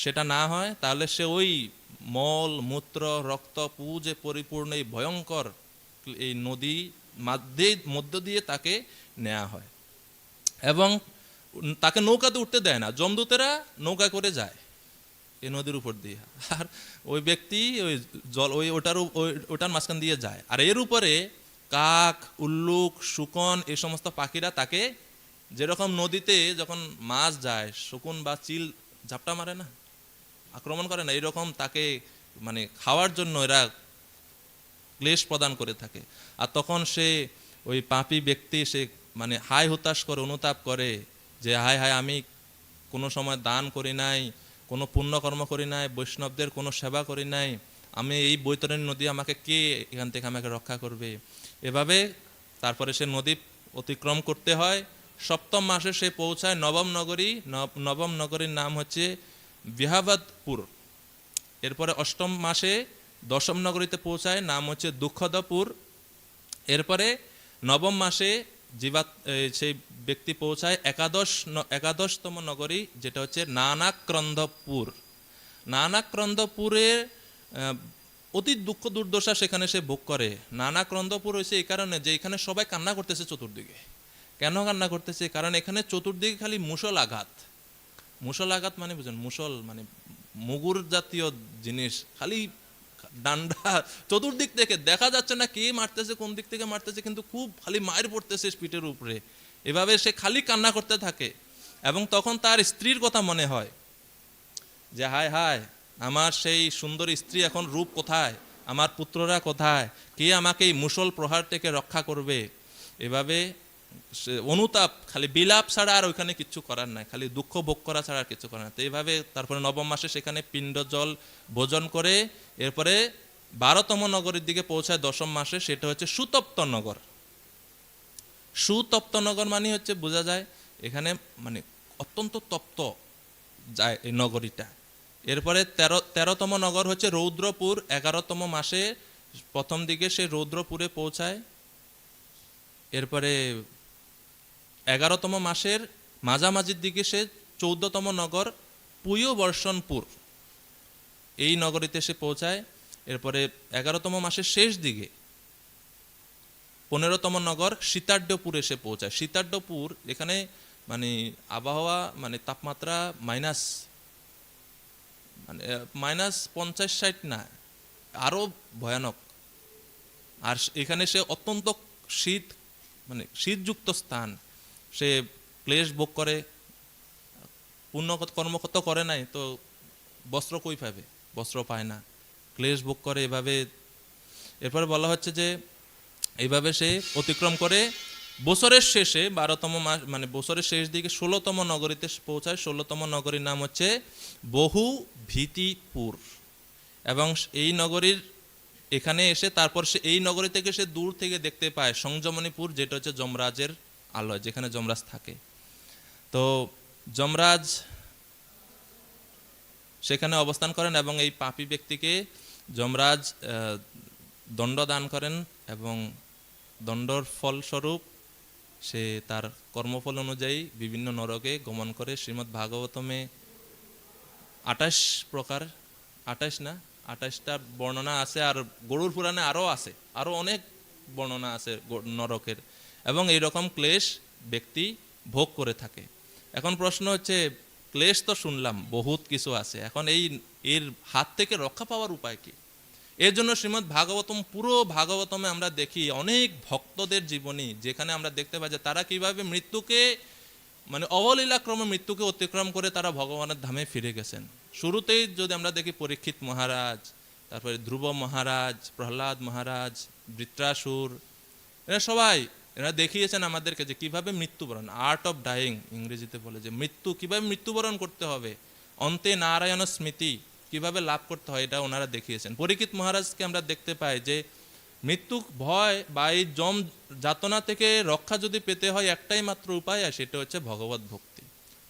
সেটা না হয় তাহলে সে ওই মল মূত্র রক্ত পুজে পরিপূর্ণ এই ভয়ঙ্কর এই নদী মধ্য দিয়ে তাকে নেওয়া হয়, এবং তাকে নৌকাতে উঠতে দেয় না। যমদূতেরা নৌকা করে যায় এই নদীর উপর দিয়ে, আর ওই ব্যক্তি ওই জল ওটার মাঝখান দিয়ে যায়। আর এর উপরে কাক, উল্লুক, শুকন এই সমস্ত পাখিরা তাকে, যেরকম নদীতে যখন মাছ যায় শকুন বা চিল ঝাপটা মারে না, আক্রমণ করে না, এইরকম তাকে মানে খাওয়ার জন্য এরা ক্লেশ প্রদান করে থাকে। আর তখন সে ওই পাপী ব্যক্তি সে মানে হায় হুতাশ করে, অনুতাপ করে যে হায় হায়, আমি কোনো সময় দান করি নাই, কোনো পুণ্যকর্ম করি নাই, বৈষ্ণবদের কোনো সেবা করি নাই, আমি এই বৈতরণী নদী আমাকে কে এখান থেকে আমাকে রক্ষা করবে। এভাবে তারপরে সে নদী অতিক্রম করতে হয়। সপ্তম মাসে সে পৌঁছায় নবম নগরী। নবম নগরীর নাম হচ্ছে বিহাবাদপুর। এরপরে অষ্টম মাসে দশম নগরীতে পৌঁছায়, নাম হচ্ছে দুঃখদপুর। এরপরে নবম মাসে সেই ব্যক্তি পৌঁছায় একাদশতম নগরী, যেটা হচ্ছে নানাক্রন্দপুর। নানাক্রন্দপুরের অতি দুঃখ দুর্দশা সেখানে সে ভোগ করে। নানাক্রন্দপুর হয়েছে এই কারণে যে এখানে সবাই কান্না করতেছে চতুর্দিকে। কেন কান্না করতেছে? কারণ এখানে চতুর্দিকে খালি মুষল আঘাত। মুষল আঘাত মানে বুঝেন, মুষল মানে মুগুর জাতীয় জিনিস, খালি ডান্ডা চতুর্দিক থেকে দেখা যাচ্ছে না কে মারতেছে, কোন দিক থেকে মারতেছে, কিন্তু খুব খালি মায়ের পড়তেছে পিঠের উপরে। এভাবে সে খালি কান্না করতে থাকে, এবং তখন তার স্ত্রীর কথা মনে হয় যে হায় হায়, আমার সেই সুন্দর স্ত্রী এখন রূপ কোথায়, আমার পুত্ররা কোথায়, কে আমাকে এই মুষল প্রহার থেকে রক্ষা করবে। এভাবে অনুতাপ, খালি বিলাপ ছাড়া আর ওইখানে কিচ্ছু করার নাই, খালি দুঃখ ভোগ করা ছাড়া আর কিছু করার নাই। তো এইভাবে তারপরে নবম মাসে সেখানে পিণ্ড জল ভোজন করে এরপরে 12তম নগরের দিকে পৌঁছায় দশম মাসে, সেটা হচ্ছে সুতপ্ত নগর। সুতপ্ত নগর মানে হচ্ছে বোঝা যায় এখানে মানে অত্যন্ত তপ্ত যায় এই নগরীটা। এরপরে 13তম নগর হচ্ছে রৌদ্রপুর। 11তম মাসে প্রথম দিকে সে রৌদ্রপুরে পৌঁছায়। এরপরে 11তম মাসের মাঝামাঝির দিকে সে 14তম নগর পুয়বর্ষণপুর, এই নগরীতে সে পৌঁছায়। এরপরে 11তম মাসের শেষ দিকে 15তম নগর সীতাঢ্যপুরে সে পৌঁছায়। সীতাঢ্যপুর এখানে মানে আবহাওয়া মানে তাপমাত্রা -50-60 না, আরো ভয়ানক। আর এখানে সে অত্যন্ত শীত, মানে শীতযুক্ত স্থান, সে ক্লেশ ভোগ করে। পুণ্য কর্মকর্তা করে নাই তো বস্ত্র কই পাবে, বস্ত্র পায় না, ক্লেশ ভোগ করে এভাবে। এরপরে বলা হচ্ছে যে এইভাবে সে অতিক্রম করে বছরের শেষে 12তম মাস মানে বছরের শেষ দিকে 16তম নগরীতে পৌঁছায়। 16তম নগরীর নাম হচ্ছে বহু ভীতিপুর। এবং এই নগরীর এখানে এসে তারপর সে এই নগরী থেকে সে দূর থেকে দেখতে পায় সংযমনীপুর, যেটা হচ্ছে যমরাজের আলয়, যেখানে যমরাজ থাকে। তো যমরাজ সেখানে অবস্থান করেন এবং এই পাপী ব্যক্তিকে যমরাজ দণ্ড দান করেন এবং দণ্ডর ফলস্বরূপ সে তার কর্মফল অনুযায়ী বিভিন্ন নরকে গমন করে। শ্রীমদ্ ভাগবতমে 28 প্রকার, 28টা বর্ণনা আছে, আর গরুর পুরাণে আরও আছে, আরও অনেক বর্ণনা আছে নরকের। এবং এইরকম ক্লেশ ব্যক্তি ভোগ করে থাকে। এখন প্রশ্ন হচ্ছে, ক্লেশ তো শুনলাম বহুত কিছু আছে, এখন এর হাত থেকে রক্ষা পাওয়ার উপায় কি? এর জন্য শ্রীমদ্ ভাগবতম, পুরো ভাগবতমে আমরা দেখি অনেক ভক্তদের জীবনী, যেখানে আমরা দেখতে পাই যে তারা কিভাবে মৃত্যুকে মানে অবলীলাক্রমে মৃত্যুকে অতিক্রম করে তারা ভগবানের ধামে ফিরে গেছেন। শুরুতেই যদি আমরা দেখি পরীক্ষিত মহারাজ, তারপরে ধ্রুব মহারাজ, প্রহ্লাদ মহারাজ, বৃত্রাসুর, এরা দেখিয়েছেন আমাদেরকে যে কিভাবে মৃত্যুবরণ, আর্ট অফ ডাইং ইংরেজিতে বলে, যে কিভাবে মৃত্যুবরণ করতে হবে, অন্তে নারায়ণ স্মৃতি কিভাবে লাভ করতে হয়, এটা ওনারা দেখিয়েছেন। পরীক্ষিত মহারাজকে আমরা দেখতে পাই যে মৃত্যু ভয় বা এই যম যাতনা থেকে রক্ষা যদি পেতে হয় একটাই মাত্র উপায়, আর সেটা হচ্ছে ভগবত ভক্তি।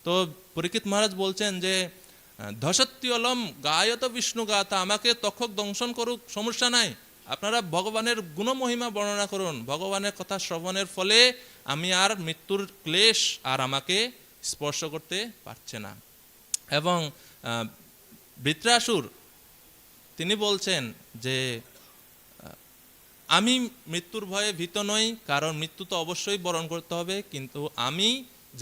তো পরীক্ষিত মহারাজ বলছেন যে ধসত্যলম গায়ত বিষ্ণু গাথা, আমাকে তক্ষক দংশন করুক, সমস্যা নাই, আপনারা ভগবানের গুণমহিমা বর্ণনা করুন, ভগবানের কথা শ্রবণের ফলে আমি আর মৃত্যুর ক্লেশ আর আমাকে স্পর্শ করতে পারছে না। এবং বৃত্রাসুর তিনি বলছেন যে আমি মৃত্যুর ভয়ে ভীত নই, কারণ মৃত্যু তো অবশ্যই বরণ করতে হবে, কিন্তু আমি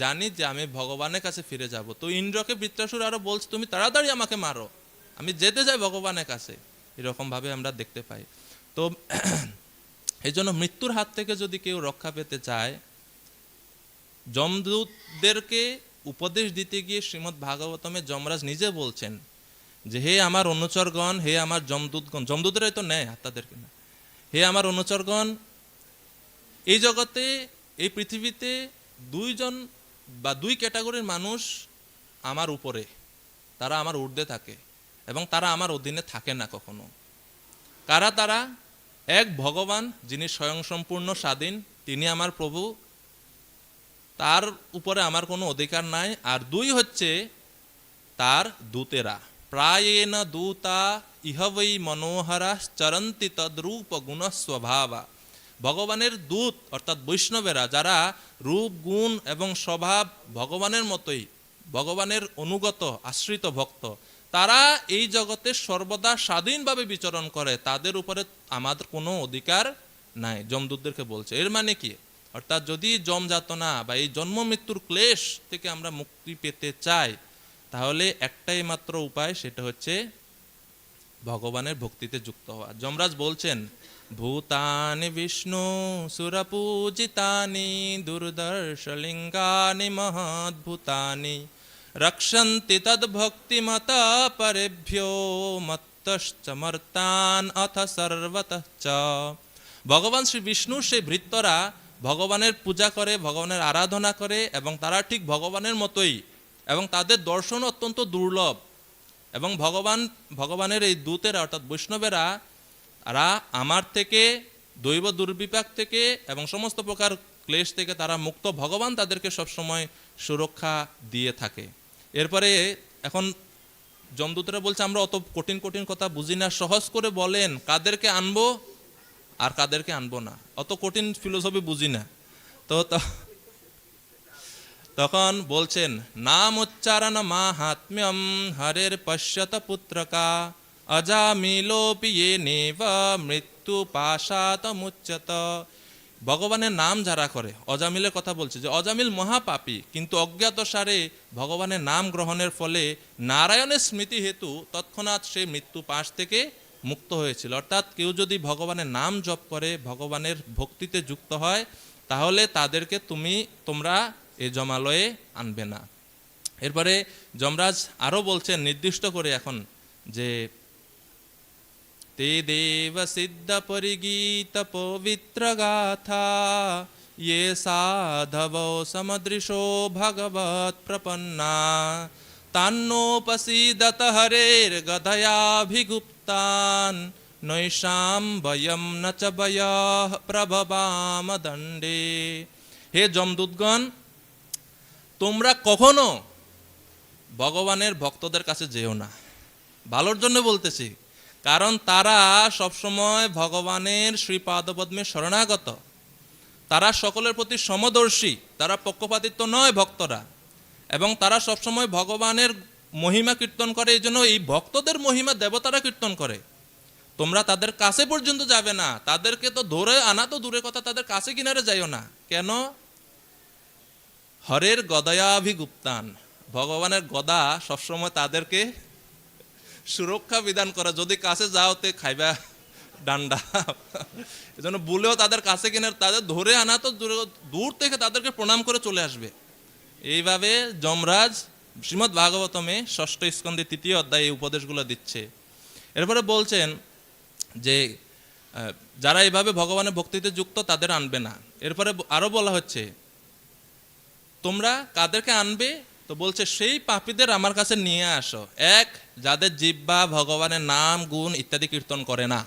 জানি যে আমি ভগবানের কাছে ফিরে যাব। তো ইন্দ্রকে বৃত্রাসুর আরো বলছে, তুমি তাড়াতাড়ি আমাকে মারো, আমি যেতে চাই ভগবানের কাছে। এরকম ভাবে আমরা দেখতে পাই। তো এই জন্য মৃত্যুর হাত থেকে যদি কেউ রক্ষা পেতে চায়, যমদূতদেরকে উপদেশ দিতে গিয়ে শ্রীমদ্ ভাগবতমে যমরাজ নিজে বলছেন যে হে আমার অনুচরগণ, হে আমার যমদূতগণ, যমদূতেরাই তো নেয় আত্মাদেরকে না, হে আমার অনুচরগণ, এই জগতে এই পৃথিবীতে দুই ক্যাটাগরির মানুষ আমার উপরে, তারা আমার ঊর্ধ্বে থাকে এবং তারা আমার অধীনে থাকে না কখনো। কারা তারা? এক, ভগবান যিনি স্বয়ংসম্পূর্ণ স্বাধীন, তিনি আমার প্রভু, তার উপরে আমার কোনো অধিকার নাই। আর দুই হচ্ছে তার দূতেরা, প্রায়েণ দূতা ইহবৈ মনোহরা চরন্তি তদ্রূপ গুণ স্বভাবা। ভগবানের দূত অর্থাৎ বৈষ্ণবেরা, যারা রূপ গুণ এবং স্বভাব ভগবানের মতোই, ভগবানের অনুগত আশ্রিত ভক্ত, তারা এই জগতে সর্বদা স্বাধীনভাবে বিচরণ করে, তাদের উপরে আমাদের কোনো অধিকার নাই, যমদূতদেরকে বলছে। এর মানে কি? অর্থাৎ যদি যম যাতনা বা এই জন্ম মৃত্যুর ক্লেশ থেকে আমরা মুক্তি পেতে চাই, তাহলে একটাই মাত্র উপায়, সেটা হচ্ছে ভগবানের ভক্তিতে যুক্ত হওয়া। যমরাজ বলছেন, ভূতানি বিষ্ণু সুরপূজিতানি দুর্দর্শলিঙ্গানি মহদ্ভূতানি রক্ষন্তি তদ্ভক্তিমত পরেভ্যো মত্তশ্চ মর্তান অথ সর্বতঃ চ। ভগবান শ্রী বিষ্ণুর সেই ভৃত্যরা ভগবানের পূজা করে, ভগবানের আরাধনা করে, এবং তারা ঠিক ভগবানের মতোই, এবং তাদের দর্শন অত্যন্ত দুর্লভ। এবং ভগবানের এই দূতেরা অর্থাৎ বৈষ্ণবেরা, তারা আমার থেকে, দৈব দুর্বিপাক থেকে এবং সমস্ত প্রকার ক্লেশ থেকে তারা মুক্ত, ভগবান তাদেরকে সবসময় সুরক্ষা দিয়ে থাকে। এরপরে এখন যমদূতরা বলছে, আমরা অত কঠিন কঠিন কথা বুঝি না, সহজ করে বলেন কাদেরকে আনবো আর কাদেরকে আনবো না, অত কঠিন ফিলোসফি বুঝি না। তো তখন বলছেন, নাম উচ্চারণ মাহাত্ম্যম হরের পশ্যত পুত্রকা অজামিলোপি নেব মৃত্যু পাশাত মুচ্যত। ভগবানের নাম যারা করে, অজামিলের কথা বলছে যে অজামিল মহাপাপী, কিন্তু অজ্ঞাত সারে ভগবানের নাম গ্রহণের ফলে নারায়ণের স্মৃতি হেতু তৎক্ষণাৎ সে মৃত্যু পাশ থেকে মুক্ত হয়েছিল। অর্থাৎ কেউ যদি ভগবানের নাম জপ করে, ভগবানের ভক্তিতে যুক্ত হয়, তাহলে তাদেরকে তোমরা এই জমালয়ে আনবে না। এরপরে যমরাজ আরো বলছেন নির্দিষ্ট করে এখন যে তে দেব সিদ্ধ পরিগীত পবিত্র গাথা ये साधवो समदृशो भगवत् प्रपन्ना तान्नोपसीदत हरेर्गदयाभिगुप्तान् नैषां वयं न च वयः प्रभवाम दण्डे। হে যমদূতগণ, তোমরা কখনো ভগবানের ভক্তদের কাছে যেও না। ভালোর জন্য বলতেছি, কারণ তারা সবসময় ভগবানের শ্রীপাদপদ্মে শরণাগত, তারা সকলের প্রতি সমদর্শী, তারা পক্ষপাতিত্ব নয় ভক্তরা, এবং তারা সবসময় ভগবানের মহিমা কীর্তন করে। এই জন্য এই ভক্তদের মহিমা দেবতারা কীর্তন করে। তোমরা তাদের কাছে পর্যন্ত যাবে না, তাদেরকে তো ধরে আনা তো দূরের কথা, তাদের কাছে কিনারে যাইও না। কেন? হরের গদয়াভিগুপ্তান, ভগবানের গদা সবসময় তাদেরকে সুরক্ষা বিধান করে। যদি কাছে যাও তে খাইবা ডান্ডা, এজন্য বলেও তাদের কাছে কিনারে, তাদের ধরে আনা তো দূর থেকে তাদেরকে প্রণাম করে চলে আসবে। এইভাবে যমরাজ শ্রীমদ্ ভাগবতমে 6ষ্ঠ স্কন্ধে 3য় অধ্যায়ে এই উপদেশগুলো দিচ্ছে। এরপরে বলছেন যে যারা এইভাবে ভগবানের ভক্তিতে যুক্ত তাদের আনবে না। এরপরে আরো বলা হচ্ছে তোমরা কাদেরকে আনবে, তো বলছে সেই পাপীদের আমার কাছে নিয়ে আসো। এক, যাদের জিহ্বা ভগবানের নাম গুণ ইত্যাদি কীর্তন করে না।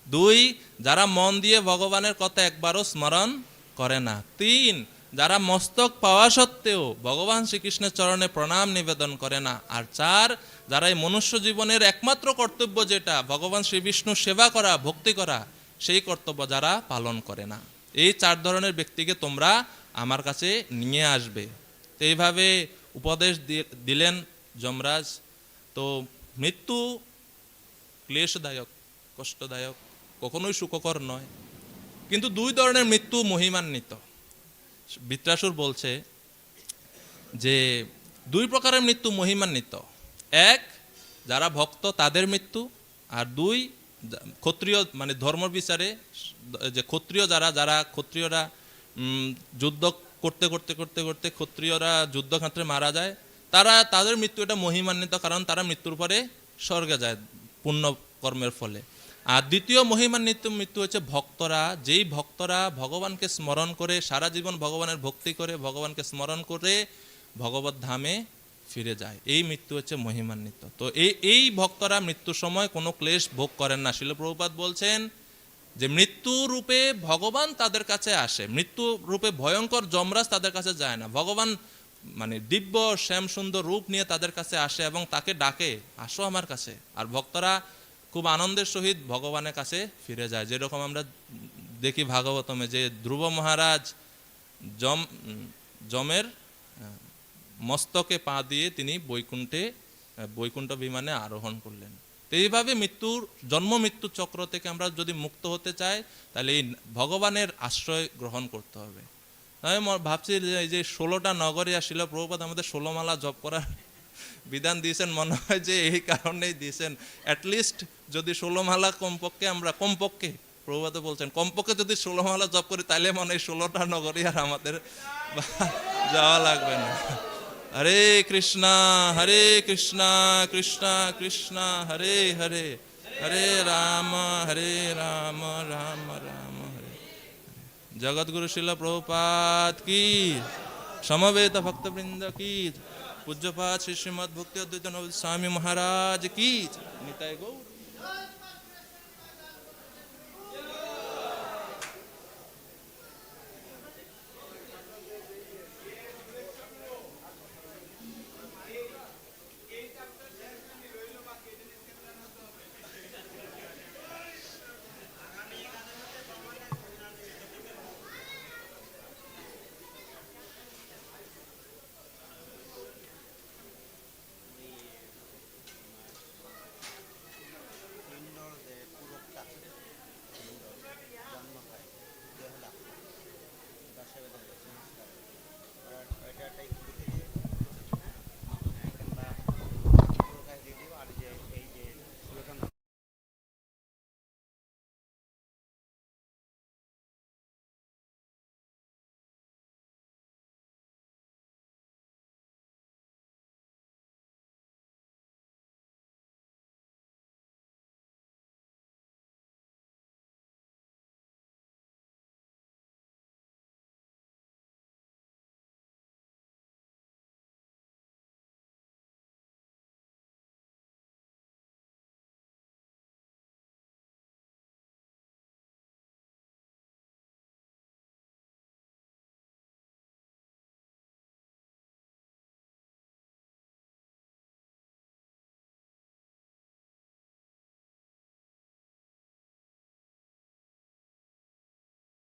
2, যারা মন দিয়ে ভগবানের কথা একবারও স্মরণ করে না। 3, যারা মস্তক পাওয়া সত্ত্বেও ভগবান শ্রীকৃষ্ণের চরণে প্রণাম নিবেদন করে না। আর 4, যারা এই মনুষ্য জীবনের একমাত্র কর্তব্য যেটা ভগবান শ্রী বিষ্ণু সেবা করা, ভক্তি করা, সেই কর্তব্য যারা পালন করে না। এই 4 ধরনের ব্যক্তিকে তোমরা আমার কাছে নিয়ে আসবে। তো এইভাবে উপদেশ দিলেন যমরাজ। তো মৃত্যু ক্লেশদায়ক, কষ্টদায়ক, কখনোই সুখকর নয়, কিন্তু 2 ধরনের মৃত্যু মহিমান্বিত। বৃত্রাসুর বলছে যে 2 প্রকারের মৃত্যু মহিমান্বিত। 1, যারা ভক্ত তাদের মৃত্যু, আর 2, ক্ষত্রিয় মানে ধর্ম বিচারে যে ক্ষত্রিয় যারা ক্ষত্রিয়রা যুদ্ধ করতে করতে করতে করতে ক্ষত্রিয়রা যুদ্ধক্ষেত্রে মারা যায়, তাদের মৃত্যু এটা মহিমান্বিত, কারণ তারা মৃত্যুর পরে স্বর্গে যায় পুণ্য কর্মের ফলে। আর দ্বিতীয় মহিমান্বিত মৃত্যু হচ্ছে ভক্তরা, যেই ভক্তরা ভগবানকে স্মরণ করে সারা জীবন ভগবানের ভক্তি করে, ভগবানকে স্মরণ করে ভগবত ধামে ফিরে যায়, এই মৃত্যু হচ্ছে মহিমান্বিত। তো এই ভক্তরা মৃত্যুর সময় কোনো ক্লেশ ভোগ করেন না। শিল প্রভুপাদ বলছেন যে মৃত্যু রূপে ভগবান তাদের কাছে আসে, মৃত্যু রূপে ভয়ঙ্কর যমরাজ তাদের কাছে যায় না। ভগবান মানে দিব্য শ্যাম সুন্দর রূপ নিয়ে তাদের কাছে আসে এবং তাকে ডাকে, আসো আমার কাছে। আর ভক্তরা খুব আনন্দের সহিত ভগবানের কাছে ফিরে যায়। যেরকম আমরা দেখি ভাগবতমে যে ধ্রুব মহারাজ যমের মস্তকে পা দিয়ে তিনি বৈকুণ্ঠ বিমানে আরোহণ করলেন। তো এইভাবে জন্ম মৃত্যু চক্র থেকে আমরা যদি মুক্ত হতে চাই, তাহলে এই ভগবানের আশ্রয় গ্রহণ করতে হবে। আমি ভাবছি এই যে 16টা নগরে আসছিল প্রভুপাদ আমাদের 16 মালা জপ করার বিধান দিয়েছেন, মনে হয় যে এই কারণেই দিয়েছেন। অ্যাটলিস্ট যদি 16 মালা কমপক্ষে প্রভুপাদ বলছেন কমপক্ষে যদি 16 মালা জপ করি, তাহলে মনে হয় 16টা নগরে আর আমাদের যাওয়া লাগবে না। হরে কৃষ্ণা কৃষ্ণ কৃষ্ণ হরে হরে, হরে রাম রাম রাম হরে। জগৎগুরু শিল প্রভুপাদ কি, সমবেত ভক্তবৃন্দ কি, पूज्यपाद श्री श्रीमद् भक्ति अद्वैत स्वामी महाराज की। निताय गौर।